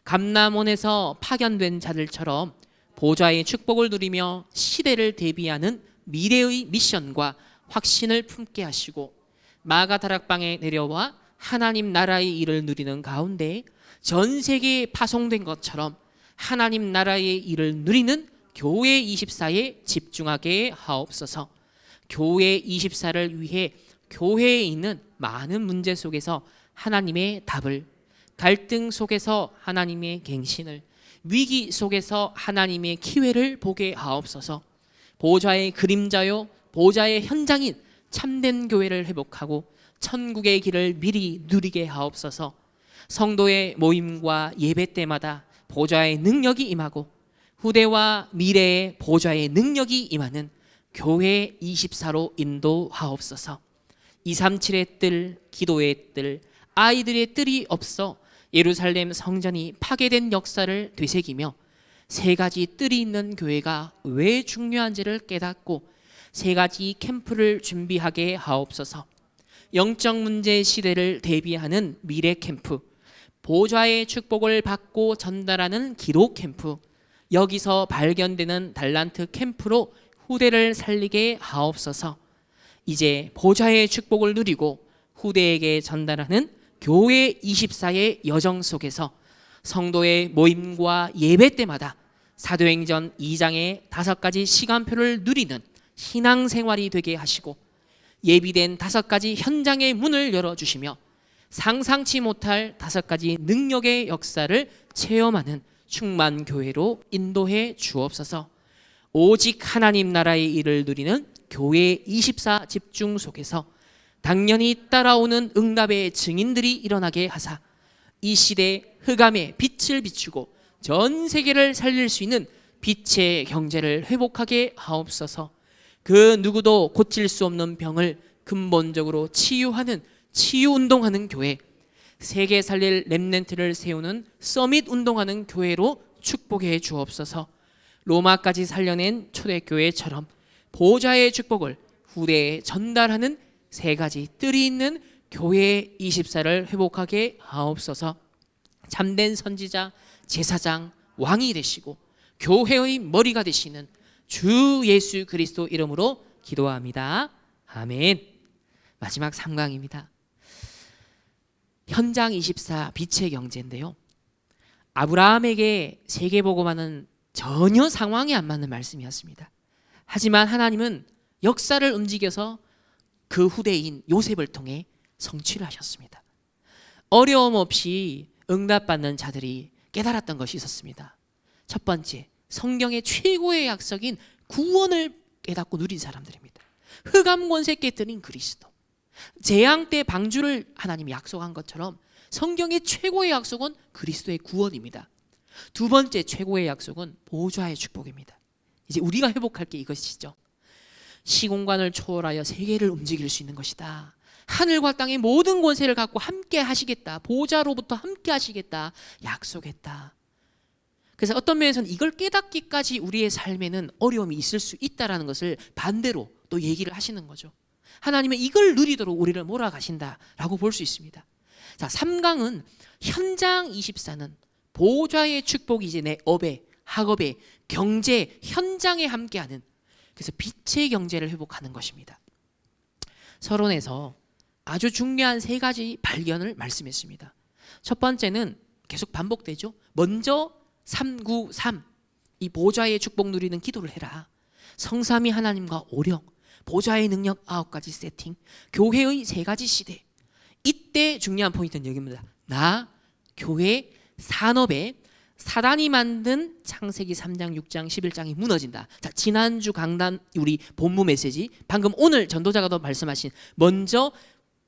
감람원에서 파견된 자들처럼 보좌의 축복을 누리며 시대를 대비하는 미래의 미션과 확신을 품게 하시고 마가다락방에 내려와 하나님 나라의 일을 누리는 가운데 전 세계에 파송된 것처럼 하나님 나라의 일을 누리는 교회 24에 집중하게 하옵소서. 교회 24를 위해 교회에 있는 많은 문제 속에서 하나님의 답을, 갈등 속에서 하나님의 갱신을, 위기 속에서 하나님의 기회를 보게 하옵소서. 보좌의 그림자요 보좌의 현장인 참된 교회를 회복하고 천국의 길을 미리 누리게 하옵소서. 성도의 모임과 예배 때마다 보좌의 능력이 임하고 후대와 미래의 보좌의 능력이 임하는 교회 24로 인도하옵소서. 237의 뜰, 기도의 뜰, 아이들의 뜰이 없어 예루살렘 성전이 파괴된 역사를 되새기며 세 가지 뜰이 있는 교회가 왜 중요한지를 깨닫고 세 가지 캠프를 준비하게 하옵소서. 영적 문제 시대를 대비하는 미래 캠프, 보좌의 축복을 받고 전달하는 기도 캠프, 여기서 발견되는 달란트 캠프로 후대를 살리게 하옵소서. 이제 보좌의 축복을 누리고 후대에게 전달하는 교회 24의 여정 속에서 성도의 모임과 예배 때마다 사도행전 2장의 5가지 시간표를 누리는 신앙생활이 되게 하시고 예비된 5가지 현장의 문을 열어주시며 상상치 못할 5가지 능력의 역사를 체험하는 충만교회로 인도해 주옵소서. 오직 하나님 나라의 일을 누리는 교회 24 집중 속에서 당연히 따라오는 응답의 증인들이 일어나게 하사 이 시대 흑암의 빛을 비추고 전 세계를 살릴 수 있는 빛의 경제를 회복하게 하옵소서. 그 누구도 고칠 수 없는 병을 근본적으로 치유하는 치유운동하는 교회, 세계 살릴 렘넌트를 세우는 서밋 운동하는 교회로 축복해 주옵소서. 로마까지 살려낸 초대교회처럼 보좌의 축복을 후대에 전달하는 세 가지 뜰이 있는 교회 24를 회복하게 하옵소서. 참된 선지자, 제사장, 왕이 되시고 교회의 머리가 되시는 주 예수 그리스도 이름으로 기도합니다. 아멘. 마지막 3강입니다. 현장 24 빛의 경제인데요, 아브라함에게 세계복음화는 전혀 상황이 안 맞는 말씀이었습니다. 하지만 하나님은 역사를 움직여서 그 후대인 요셉을 통해 성취를 하셨습니다. 어려움 없이 응답받는 자들이 깨달았던 것이 있었습니다. 첫 번째, 성경의 최고의 약속인 구원을 깨닫고 누린 사람들입니다. 흑암 권세 깨뜨린 그리스도, 재앙 때 방주를 하나님이 약속한 것처럼 성경의 최고의 약속은 그리스도의 구원입니다. 두 번째 최고의 약속은 보좌의 축복입니다. 이제 우리가 회복할 게 이것이죠. 시공간을 초월하여 세계를 움직일 수 있는 것이다. 하늘과 땅의 모든 권세를 갖고 함께 하시겠다. 보좌로부터 함께 하시겠다. 약속했다. 그래서 어떤 면에서는 이걸 깨닫기까지 우리의 삶에는 어려움이 있을 수 있다는 것을 반대로 또 얘기를 하시는 거죠. 하나님은 이걸 누리도록 우리를 몰아가신다라고 볼 수 있습니다. 자, 3강은 현장 24는 보좌의 축복이 이제 내 업에, 학업에, 경제, 현장에 함께하는, 그래서 빛의 경제를 회복하는 것입니다. 서론에서 아주 중요한 3가지 발견을 말씀했습니다. 첫 번째는 계속 반복되죠. 먼저 393, 이 보좌의 축복 누리는 기도를 해라. 성삼위 하나님과 오령, 보좌의 능력 9가지 세팅, 교회의 3가지 시대. 이때 중요한 포인트는 여기입니다. 나, 교회, 산업에 사단이 만든 창세기 3장, 6장, 11장이 무너진다. 자, 지난주 강단 우리 본문 메시지, 방금 오늘 전도자가 더 말씀하신 먼저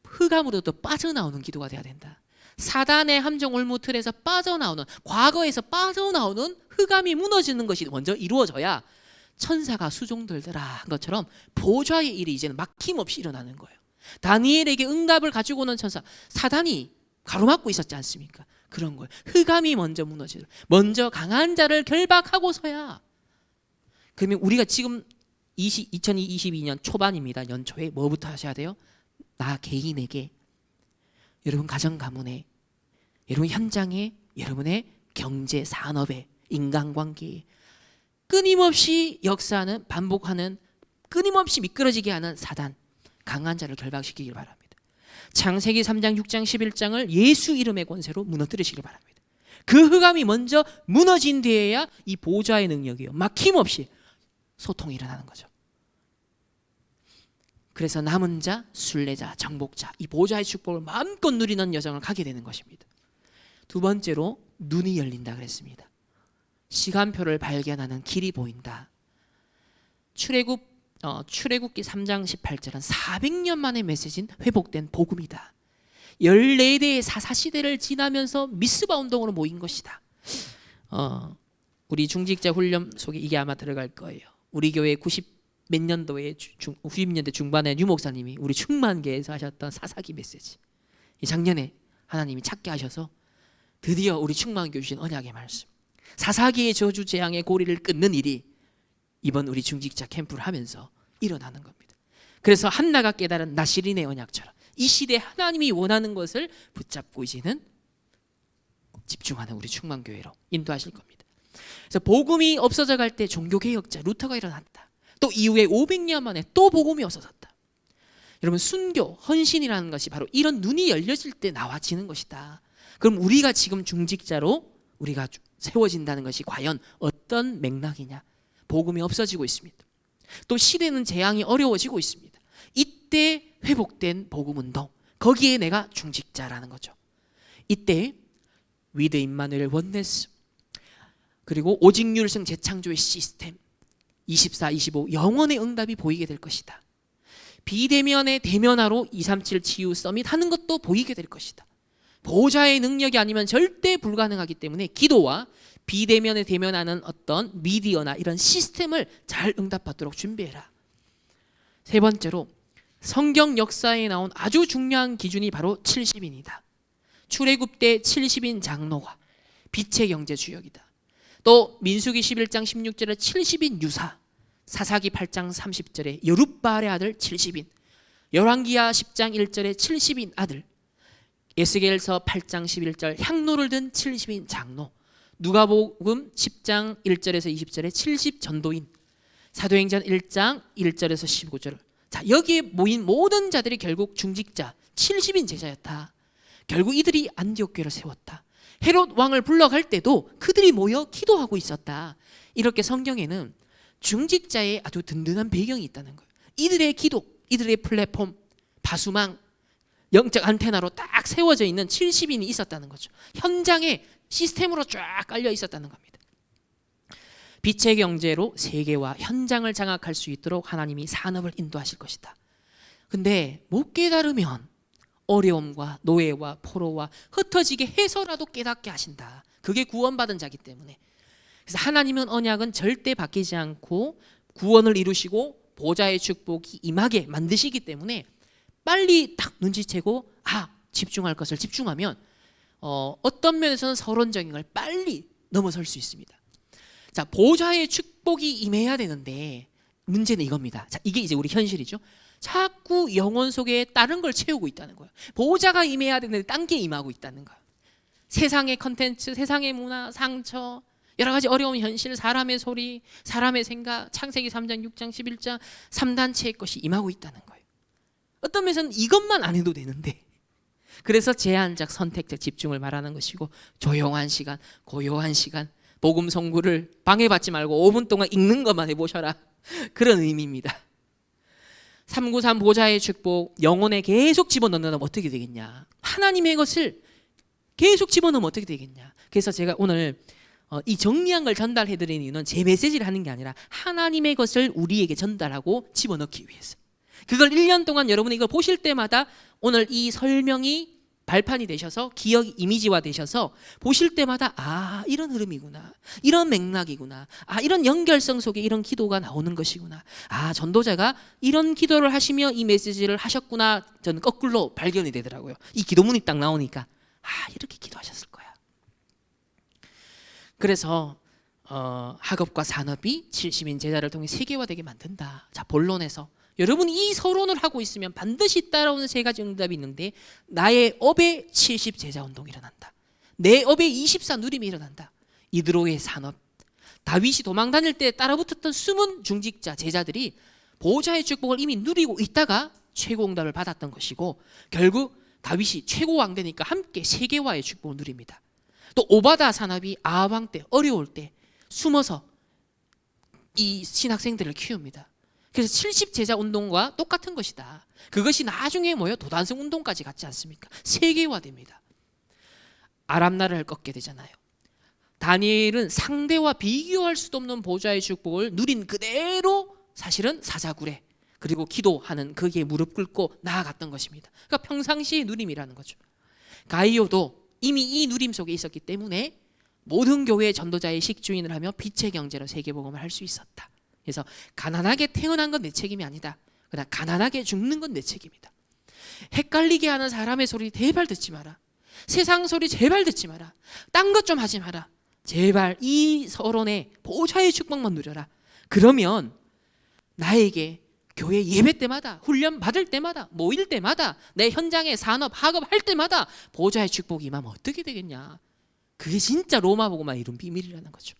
흑암으로부터 빠져나오는 기도가 돼야 된다. 사단의 함정 올무 틀에서 빠져나오는, 과거에서 빠져나오는 흑암이 무너지는 것이 먼저 이루어져야 천사가 수종들더라 한 것처럼 보좌의 일이 이제는 막힘없이 일어나는 거예요. 다니엘에게 응답을 가지고 오는 천사, 사단이 가로막고 있었지 않습니까? 그런 거예요. 흑암이 먼저 무너지도록, 먼저 강한 자를 결박하고서야. 그러면 우리가 지금 2022년 초반입니다. 연초에 뭐부터 하셔야 돼요? 나 개인에게, 여러분 가정 가문에, 여러분 현장에, 여러분의 경제 산업에, 인간관계에 끊임없이 역사하는, 반복하는, 끊임없이 미끄러지게 하는 사단, 강한 자를 결박시키길 바랍니다. 창세기 3장, 6장, 11장을 예수 이름의 권세로 무너뜨리시길 바랍니다. 그 흑암이 먼저 무너진 뒤에야 이 보좌의 능력이요, 막힘없이 소통이 일어나는 거죠. 그래서 남은 자, 순례자, 정복자, 이 보좌의 축복을 마음껏 누리는 여정을 가게 되는 것입니다. 두 번째로 눈이 열린다 그랬습니다. 시간표를 발견하는 길이 보인다. 출애굽기 3장 18절은 400년 만의 메시지인 회복된 복음이다. 14대의 사사시대를 지나면서 미스바 운동으로 모인 것이다. 우리 중직자 훈련 속에 이게 아마 들어갈 거예요. 우리 교회 90몇 년도에 90년대 중반에 유 목사님이 우리 충만계에서 하셨던 사사기 메시지, 작년에 하나님이 찾게 하셔서 드디어 우리 충만교회 주신 언약의 말씀, 사사기의 저주 재앙의 고리를 끊는 일이 이번 우리 중직자 캠프를 하면서 일어나는 겁니다. 그래서 한나가 깨달은 나시린의 언약처럼 이 시대에 하나님이 원하는 것을 붙잡고 이제는 집중하는 우리 충만교회로 인도하실 겁니다. 그래서 복음이 없어져 갈 때 종교개혁자 루터가 일어났다. 또 이후에 500년 만에 또 복음이 없어졌다. 여러분, 순교, 헌신이라는 것이 바로 이런 눈이 열려질 때 나와지는 것이다. 그럼 우리가 지금 중직자로 우리가 세워진다는 것이 과연 어떤 맥락이냐? 복음이 없어지고 있습니다. 또 시대는 재앙이 어려워지고 있습니다. 이때 회복된 복음운동, 거기에 내가 중직자라는 거죠. 이때 위드 임마누엘 원네스, 그리고 오직 율성 재창조의 시스템, 24, 25 영원의 응답이 보이게 될 것이다. 비대면의 대면화로 237 치유 서밋 하는 것도 보이게 될 것이다. 보좌의 능력이 아니면 절대 불가능하기 때문에 기도와 비대면에 대면하는 어떤 미디어나 이런 시스템을 잘 응답받도록 준비해라. 세 번째로 성경 역사에 나온 아주 중요한 기준이 바로 70인이다. 출애굽 때 70인 장로가 빛의 경제 주역이다. 또 민수기 11장 16절에 70인 유사, 사사기 8장 30절에 여룻바알의 아들 70인, 열왕기하 10장 1절에 70인 아들, 에스겔서 8장 11절 향로를 든 70인 장로, 누가복음 10장 1절에서 20절에 70 전도인, 사도행전 1장 1절에서 15절. 자, 여기에 모인 모든 자들이 결국 중직자 70인 제자였다. 결국 이들이 안디옥 교회를 세웠다. 헤롯 왕을 불러갈 때도 그들이 모여 기도하고 있었다. 이렇게 성경에는 중직자의 아주 든든한 배경이 있다는 거예요. 이들의 기도, 이들의 플랫폼, 바수망, 영적 안테나로 딱 세워져 있는 70인이 있었다는 거죠. 현장에 시스템으로 쫙 깔려 있었다는 겁니다. 빛의 경제로 세계와 현장을 장악할 수 있도록 하나님이 산업을 인도하실 것이다. 근데 못 깨달으면 어려움과 노예와 포로와 흩어지게 해서라도 깨닫게 하신다. 그게 구원받은 자기 때문에. 그래서 하나님은 언약은 절대 바뀌지 않고 구원을 이루시고 보좌의 축복이 임하게 만드시기 때문에 빨리 딱 눈치채고 집중할 것을 집중하면 어떤 면에서는 서론적인 걸 빨리 넘어설 수 있습니다. 자, 보좌의 축복이 임해야 되는데 문제는 이겁니다. 자, 이게 이제 우리 현실이죠. 자꾸 영혼 속에 다른 걸 채우고 있다는 거예요. 보좌가 임해야 되는데 딴 게 임하고 있다는 거예요. 세상의 컨텐츠, 세상의 문화, 상처, 여러 가지 어려운 현실, 사람의 소리, 사람의 생각, 창세기 3장, 6장, 11장 3단체의 것이 임하고 있다는 거예요. 어떤 면에서는 이것만 안 해도 되는데, 그래서 제한적, 선택적 집중을 말하는 것이고, 조용한 시간, 고요한 시간, 복음 송구를 방해받지 말고 5분 동안 읽는 것만 해보셔라. 그런 의미입니다. 393 보좌의 축복, 영혼에 계속 집어넣으면 어떻게 되겠냐? 하나님의 것을 계속 집어넣으면 어떻게 되겠냐? 그래서 제가 오늘 이 정리한 걸 전달해드리는 이유는 제 메시지를 하는 게 아니라 하나님의 것을 우리에게 전달하고 집어넣기 위해서. 그걸 1년 동안 여러분이 이걸 보실 때마다 오늘 이 설명이 발판이 되셔서 기억 이미지화 되셔서 보실 때마다 아 이런 흐름이구나, 이런 맥락이구나, 아 이런 연결성 속에 이런 기도가 나오는 것이구나, 아 전도자가 이런 기도를 하시며 이 메시지를 하셨구나, 저는 거꾸로 발견이 되더라고요. 이 기도문이 딱 나오니까 아 이렇게 기도하셨을 거야. 그래서 학업과 산업이 70인 제자를 통해 세계화되게 만든다. 자, 본론에서 여러분이 이 서론을 하고 있으면 반드시 따라오는 세 가지 응답이 있는데, 나의 업에 70 제자 운동이 일어난다. 내 업에 24 누림이 일어난다. 이드로의 산업, 다윗이 도망 다닐 때 따라붙었던 숨은 중직자 제자들이 보호자의 축복을 이미 누리고 있다가 최고 응답을 받았던 것이고, 결국 다윗이 최고 왕 되니까 함께 세계화의 축복을 누립니다. 또 오바다 산업이 아합 때 어려울 때 숨어서 이 신학생들을 키웁니다. 그래서 70 제자 운동과 똑같은 것이다. 그것이 나중에 뭐예요? 도단성 운동까지 갔지 않습니까? 세계화됩니다. 아람 나라를 꺾게 되잖아요. 다니엘은 상대와 비교할 수도 없는 보좌의 축복을 누린 그대로 사실은 사자굴에 그리고 기도하는 거기에 무릎 꿇고 나아갔던 것입니다. 그러니까 평상시의 누림이라는 거죠. 가이오도 이미 이 누림 속에 있었기 때문에 모든 교회의 전도자의 식주인을 하며 빛의 경제로 세계복음을 할 수 있었다. 그래서 가난하게 태어난 건 내 책임이 아니다. 그러나 가난하게 죽는 건 내 책임이다. 헷갈리게 하는 사람의 소리 제발 듣지 마라. 세상 소리 제발 듣지 마라. 딴 것 좀 하지 마라. 제발 이 서론에 보좌의 축복만 누려라. 그러면 나에게 교회 예배 때마다, 훈련 받을 때마다, 모일 때마다, 내 현장에 산업, 학업 할 때마다 보좌의 축복이 임하면 어떻게 되겠냐. 그게 진짜 로마복음만 이룬 비밀이라는 거죠.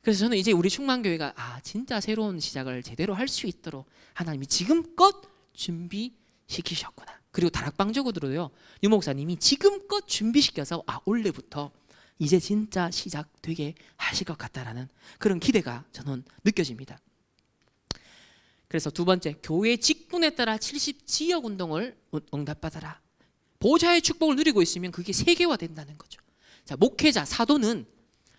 그래서 저는 이제 우리 충만교회가 진짜 새로운 시작을 제대로 할 수 있도록 하나님이 지금껏 준비시키셨구나. 그리고 다락방적으로도요, 유 목사님이 지금껏 준비시켜서 올해부터 이제 진짜 시작되게 하실 것 같다라는 그런 기대가 저는 느껴집니다. 그래서 두 번째, 교회 직분에 따라 70 지역 운동을 응답받아라. 보좌의 축복을 누리고 있으면 그게 세계화된다는 거죠. 자, 목회자, 사도는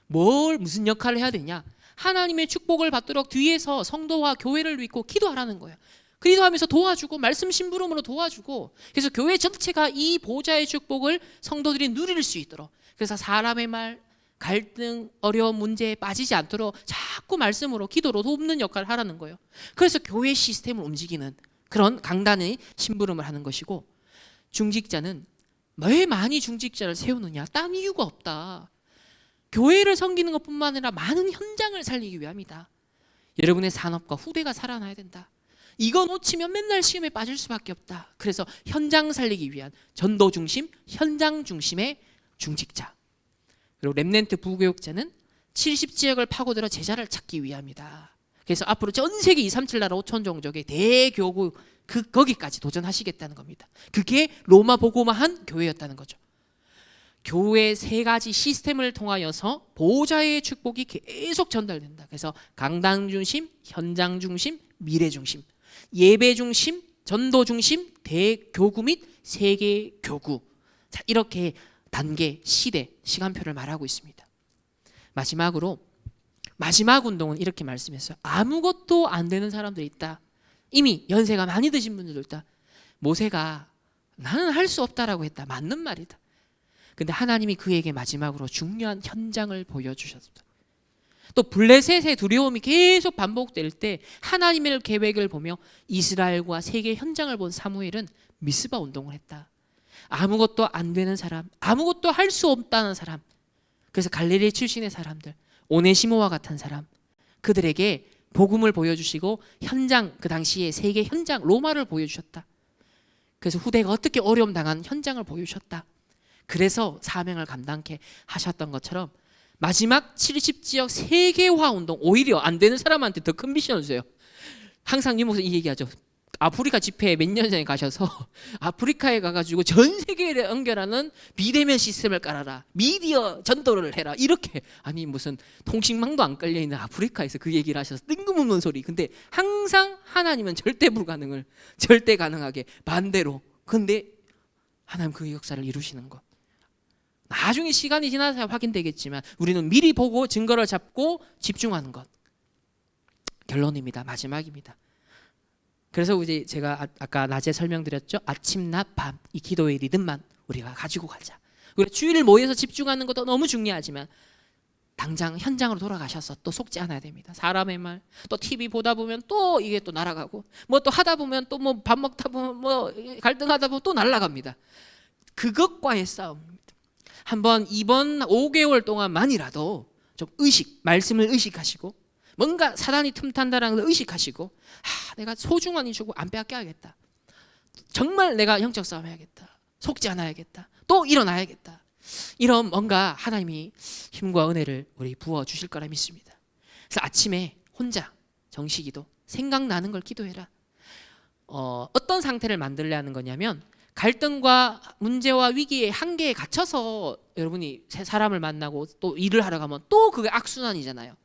무슨 역할을 해야 되냐? 하나님의 축복을 받도록 뒤에서 성도와 교회를 믿고 기도하라는 거예요. 기도하면서 도와주고 말씀 심부름으로 도와주고, 그래서 교회 전체가 이 보좌의 축복을 성도들이 누릴 수 있도록, 그래서 사람의 말, 갈등, 어려운 문제에 빠지지 않도록 자꾸 말씀으로 기도로 돕는 역할을 하라는 거예요. 그래서 교회 시스템을 움직이는 그런 강단의 심부름을 하는 것이고, 중직자는 왜 많이 중직자를 세우느냐? 딴 이유가 없다. 교회를 섬기는 것뿐만 아니라 많은 현장을 살리기 위함이다. 여러분의 산업과 후대가 살아나야 된다. 이거 놓치면 맨날 시험에 빠질 수밖에 없다. 그래서 현장 살리기 위한 전도 중심, 현장 중심의 중직자. 그리고 렘넌트 부교육자는 70지역을 파고들어 제자를 찾기 위함이다. 그래서 앞으로 전 세계 237 나라 5천 종족의 대교구 거기까지 도전하시겠다는 겁니다. 그게 로마 복음화한 교회였다는 거죠. 교회 세 가지 시스템을 통하여서 보좌의 축복이 계속 전달된다. 그래서 강당 중심, 현장 중심, 미래 중심, 예배 중심, 전도 중심, 대교구 및 세계 교구. 자, 이렇게 단계, 시대, 시간표를 말하고 있습니다. 마지막으로 마지막 운동은 이렇게 말씀했어요. 아무것도 안 되는 사람들이 있다. 이미 연세가 많이 드신 분들도 있다. 모세가 나는 할 수 없다라고 했다. 맞는 말이다. 근데 하나님이 그에게 마지막으로 중요한 현장을 보여주셨습니다. 또 블레셋의 두려움이 계속 반복될 때 하나님의 계획을 보며 이스라엘과 세계 현장을 본 사무엘은 미스바 운동을 했다. 아무것도 안 되는 사람, 아무것도 할 수 없다는 사람, 그래서 갈릴리 출신의 사람들, 오네시모와 같은 사람, 그들에게 복음을 보여주시고 현장, 그 당시에 세계 현장 로마를 보여주셨다. 그래서 후대가 어떻게 어려움 당한 현장을 보여주셨다. 그래서 사명을 감당케 하셨던 것처럼 마지막 70지역 세계화 운동, 오히려 안 되는 사람한테 더 큰 미션을 주세요. 항상 유목사 이 얘기하죠. 아프리카 집회에 몇 년 전에 가셔서 아프리카에 가가지고 전 세계를 연결하는 비대면 시스템을 깔아라, 미디어 전도를 해라, 이렇게. 아니 무슨 통신망도 안 깔려있는 아프리카에서 그 얘기를 하셔서 뜬금없는 소리. 근데 항상 하나님은 절대 불가능을 절대 가능하게 반대로. 근데 하나님 그 역사를 이루시는 것, 나중에 시간이 지나서 확인되겠지만 우리는 미리 보고 증거를 잡고 집중하는 것. 결론입니다. 마지막입니다. 그래서 이제 제가 아까 낮에 설명드렸죠. 아침, 낮, 밤, 이 기도의 리듬만 우리가 가지고 가자. 우리가 주일 모여서 집중하는 것도 너무 중요하지만 당장 현장으로 돌아가셔서 또 속지 않아야 됩니다. 사람의 말, 또 TV 보다 보면 또 이게 또 날아가고, 뭐 또 하다 보면 또 뭐 밥 먹다 보면 뭐 갈등하다 보면 또 날아갑니다. 그것과의 싸움입니다. 한번 이번 5개월 동안만이라도 좀 말씀을 의식하시고, 뭔가 사단이 틈탄다라는 걸 의식하시고, 내가 소중한 이 주고 안 빼앗겨야겠다. 정말 내가 영적 싸움 해야겠다. 속지 않아야겠다. 또 일어나야겠다. 이런 뭔가 하나님이 힘과 은혜를 우리 부어주실 거라 믿습니다. 그래서 아침에 혼자 정식기도, 생각나는 걸 기도해라. 어떤 상태를 만들려는 거냐면, 갈등과 문제와 위기의 한계에 갇혀서 여러분이 사람을 만나고 또 일을 하러 가면 또 그게 악순환이잖아요.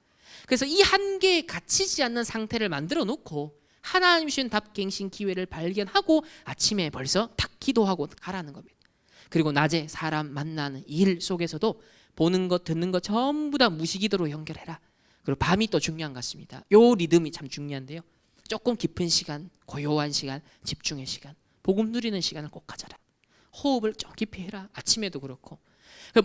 그래서 이 한계에 갇히지 않는 상태를 만들어 놓고 하나님 주신 답갱신 기회를 발견하고 아침에 벌써 탁 기도하고 가라는 겁니다. 그리고 낮에 사람 만나는 일 속에서도 보는 것 듣는 것 전부 다 무시기도로 연결해라. 그리고 밤이 또 중요한 것 같습니다. 요 리듬이 참 중요한데요. 조금 깊은 시간, 고요한 시간, 집중의 시간, 복음 누리는 시간을 꼭 가져라. 호흡을 좀 깊이 해라. 아침에도 그렇고.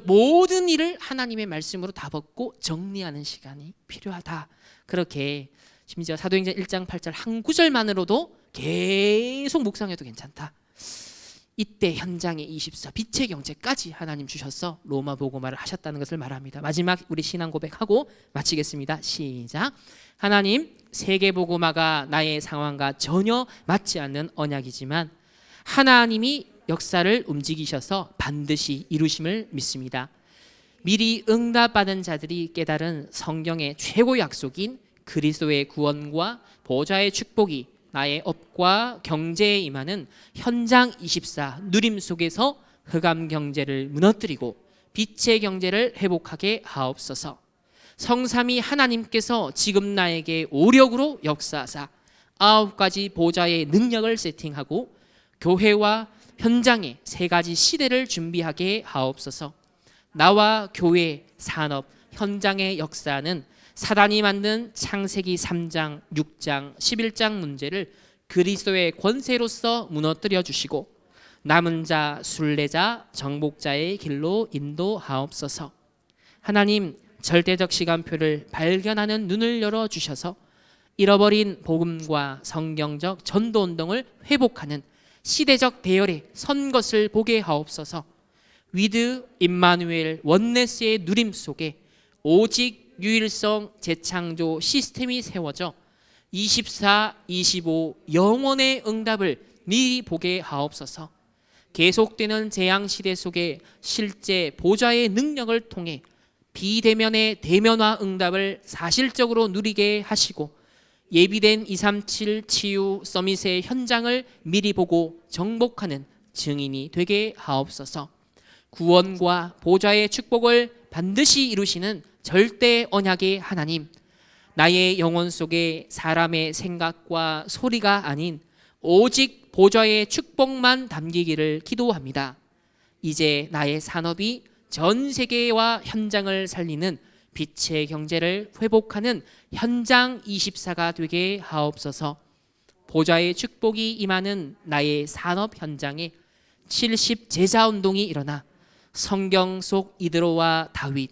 모든 일을 하나님의 말씀으로 다 벗고 정리하는 시간이 필요하다. 그렇게 심지어 사도행전 1장 8절 한 구절만으로도 계속 묵상해도 괜찮다. 이때 현장의 24 빛의 경제까지 하나님 주셔서 로마 복음화를 하셨다는 것을 말합니다. 마지막 우리 신앙 고백하고 마치겠습니다. 시작. 하나님, 세계 복음화가 나의 상황과 전혀 맞지 않는 언약이지만 하나님이 역사를 움직이셔서 반드시 이루심을 믿습니다. 미리 응답받은 자들이 깨달은 성경의 최고 약속인 그리스도의 구원과 보좌의 축복이 나의 업과 경제에 임하는 현장 24 누림 속에서 흑암 경제를 무너뜨리고 빛의 경제를 회복하게 하옵소서. 성삼위 하나님께서 지금 나에게 오력으로 역사하사 9가지 보좌의 능력을 세팅하고 교회와 현장에 3가지 시대를 준비하게 하옵소서. 나와 교회, 산업, 현장의 역사는 사단이 만든 창세기 3장, 6장, 11장 문제를 그리스도의 권세로서 무너뜨려 주시고 남은 자, 순례자, 정복자의 길로 인도하옵소서. 하나님, 절대적 시간표를 발견하는 눈을 열어주셔서 잃어버린 복음과 성경적 전도운동을 회복하는 시대적 대열에 선 것을 보게 하옵소서. 위드, 임마누엘, 원네스의 누림 속에 오직 유일성 재창조 시스템이 세워져 24, 25 영원의 응답을 미리 보게 하옵소서. 계속되는 재앙시대 속에 실제 보좌의 능력을 통해 비대면의 대면화 응답을 사실적으로 누리게 하시고 예비된 237 치유 서밋의 현장을 미리 보고 정복하는 증인이 되게 하옵소서. 구원과 보좌의 축복을 반드시 이루시는 절대 언약의 하나님, 나의 영혼 속에 사람의 생각과 소리가 아닌 오직 보좌의 축복만 담기기를 기도합니다. 이제 나의 산업이 전 세계와 현장을 살리는 빛의 경제를 회복하는 현장 24가 되게 하옵소서. 보좌의 축복이 임하는 나의 산업 현장에 70 제자운동이 일어나 성경 속 이드로와 다윗,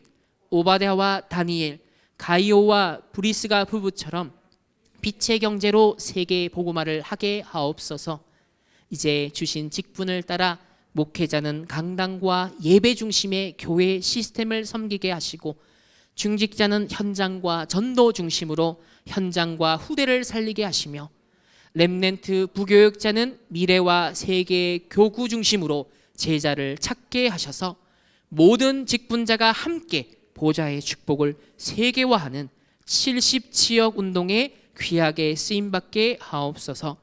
오바댜와 다니엘, 가이오와 브리스가 부부처럼 빛의 경제로 세계 복음화를 하게 하옵소서. 이제 주신 직분을 따라 목회자는 강당과 예배 중심의 교회 시스템을 섬기게 하시고 중직자는 현장과 전도 중심으로 현장과 후대를 살리게 하시며 렘넌트 부교육자는 미래와 세계의 교구 중심으로 제자를 찾게 하셔서 모든 직분자가 함께 보좌의 축복을 세계화하는 70지역 운동에 귀하게 쓰임받게 하옵소서.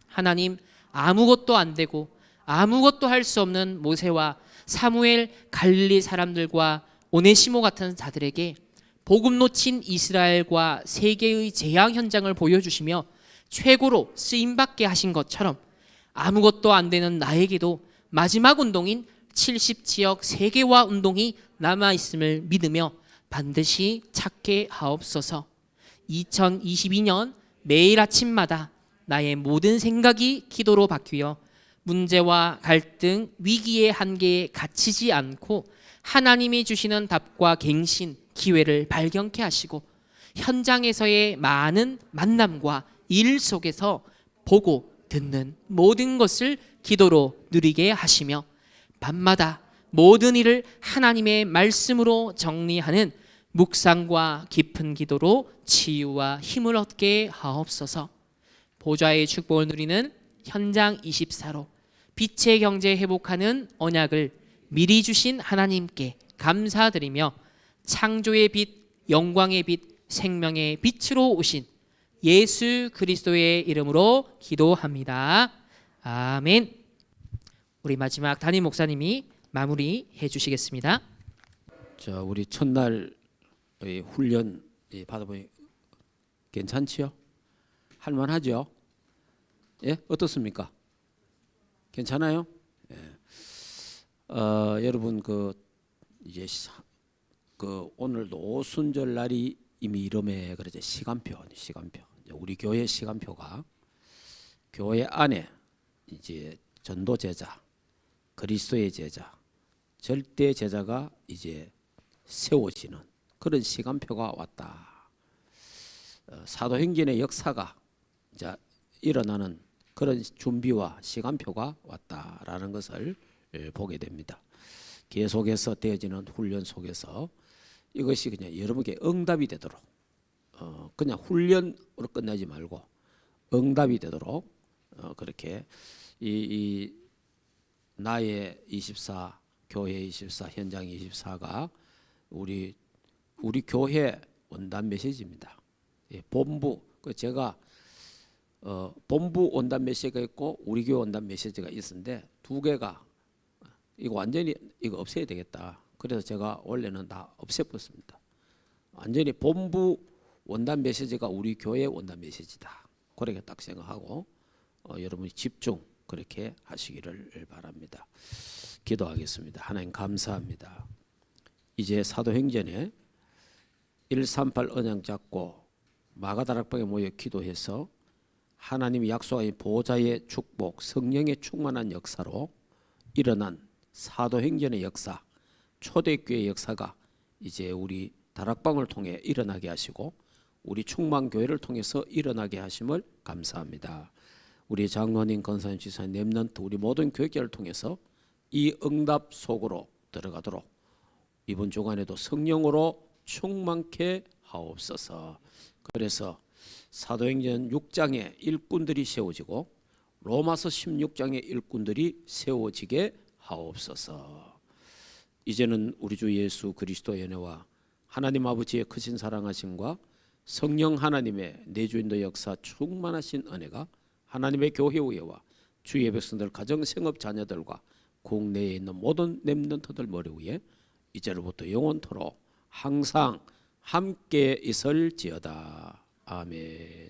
하나님, 아무것도 안 되고 아무것도 할 수 없는 모세와 사무엘, 갈릴리 사람들과 오네시모 같은 자들에게 복음 놓친 이스라엘과 세계의 재앙 현장을 보여주시며 최고로 쓰임받게 하신 것처럼 아무것도 안 되는 나에게도 마지막 운동인 70지역 세계화 운동이 남아있음을 믿으며 반드시 찾게 하옵소서. 2022년 매일 아침마다 나의 모든 생각이 기도로 바뀌어 문제와 갈등, 위기의 한계에 갇히지 않고 하나님이 주시는 답과 갱신, 기회를 발견케 하시고 현장에서의 많은 만남과 일 속에서 보고 듣는 모든 것을 기도로 누리게 하시며 밤마다 모든 일을 하나님의 말씀으로 정리하는 묵상과 깊은 기도로 치유와 힘을 얻게 하옵소서. 보좌의 축복을 누리는 현장 24로 빛의 경제 회복하는 언약을 미리 주신 하나님께 감사드리며 창조의 빛, 영광의 빛, 생명의 빛으로 오신 예수 그리스도의 이름으로 기도합니다. 아멘. 우리 마지막 담임 목사님이 마무리해 주시겠습니다. 자, 우리 첫날 훈련 받아보니 괜찮지요? 할만하죠? 예, 어떻습니까? 괜찮아요? 예. 여러분 이제 오늘도 오순절 날이 이미 이름에 그러죠. 시간표. 우리 교회 시간표가 교회 안에 이제 전도 제자, 그리스도의 제자, 절대 제자가 이제 세워지는 그런 시간표가 왔다. 사도행전의 역사가 이제 일어나는 그런 준비와 시간표가 왔다라는 것을 보게 됩니다. 계속해서 되어지는 훈련 속에서 이것이 그냥 여러분께 응답이 되도록 그냥 훈련으로 끝나지 말고 응답이 되도록 그렇게 이 나의 24, 교회 24, 현장 24가 우리 교회 원단 메시지입니다. 예, 본부 제가 본부 원단 메시지가 있고 우리 교회 원단 메시지가 있는데 두 개가 이거 완전히 이거 없애야 되겠다. 그래서 제가 원래는 다 없애버렸습니다. 완전히 본부 원단 메시지가 우리 교회 원단 메시지다. 그렇게 딱 생각하고 여러분이 집중 그렇게 하시기를 바랍니다. 기도하겠습니다. 하나님 감사합니다. 이제 사도행전에 138 언약 잡고 마가다락방에 모여 기도해서 하나님이 약속하신 보좌의 축복, 성령의 충만한 역사로 일어난 사도행전의 역사, 초대교회의 역사가 이제 우리 다락방을 통해 일어나게 하시고 우리 충만교회를 통해서 일어나게 하심을 감사합니다. 우리 장로님, 권사님, 지사님, 렘넌트 우리 모든 교회를 통해서 이 응답 속으로 들어가도록 이번 주간에도 성령으로 충만케 하옵소서. 그래서 사도행전 6장의 일꾼들이 세워지고 로마서 16장의 일꾼들이 세워지게 하옵소서. 이제는 우리 주 예수 그리스도의 은혜와 하나님 아버지의 크신 사랑하심과 성령 하나님의 내주인도 역사 충만하신 은혜가 하나님의 교회 의회와 주의 백성들 가정 생업 자녀들과 국내에 있는 모든 렘넌트들 머리 위에 이제로부터 영원토록 항상 함께 있을지어다. 아멘.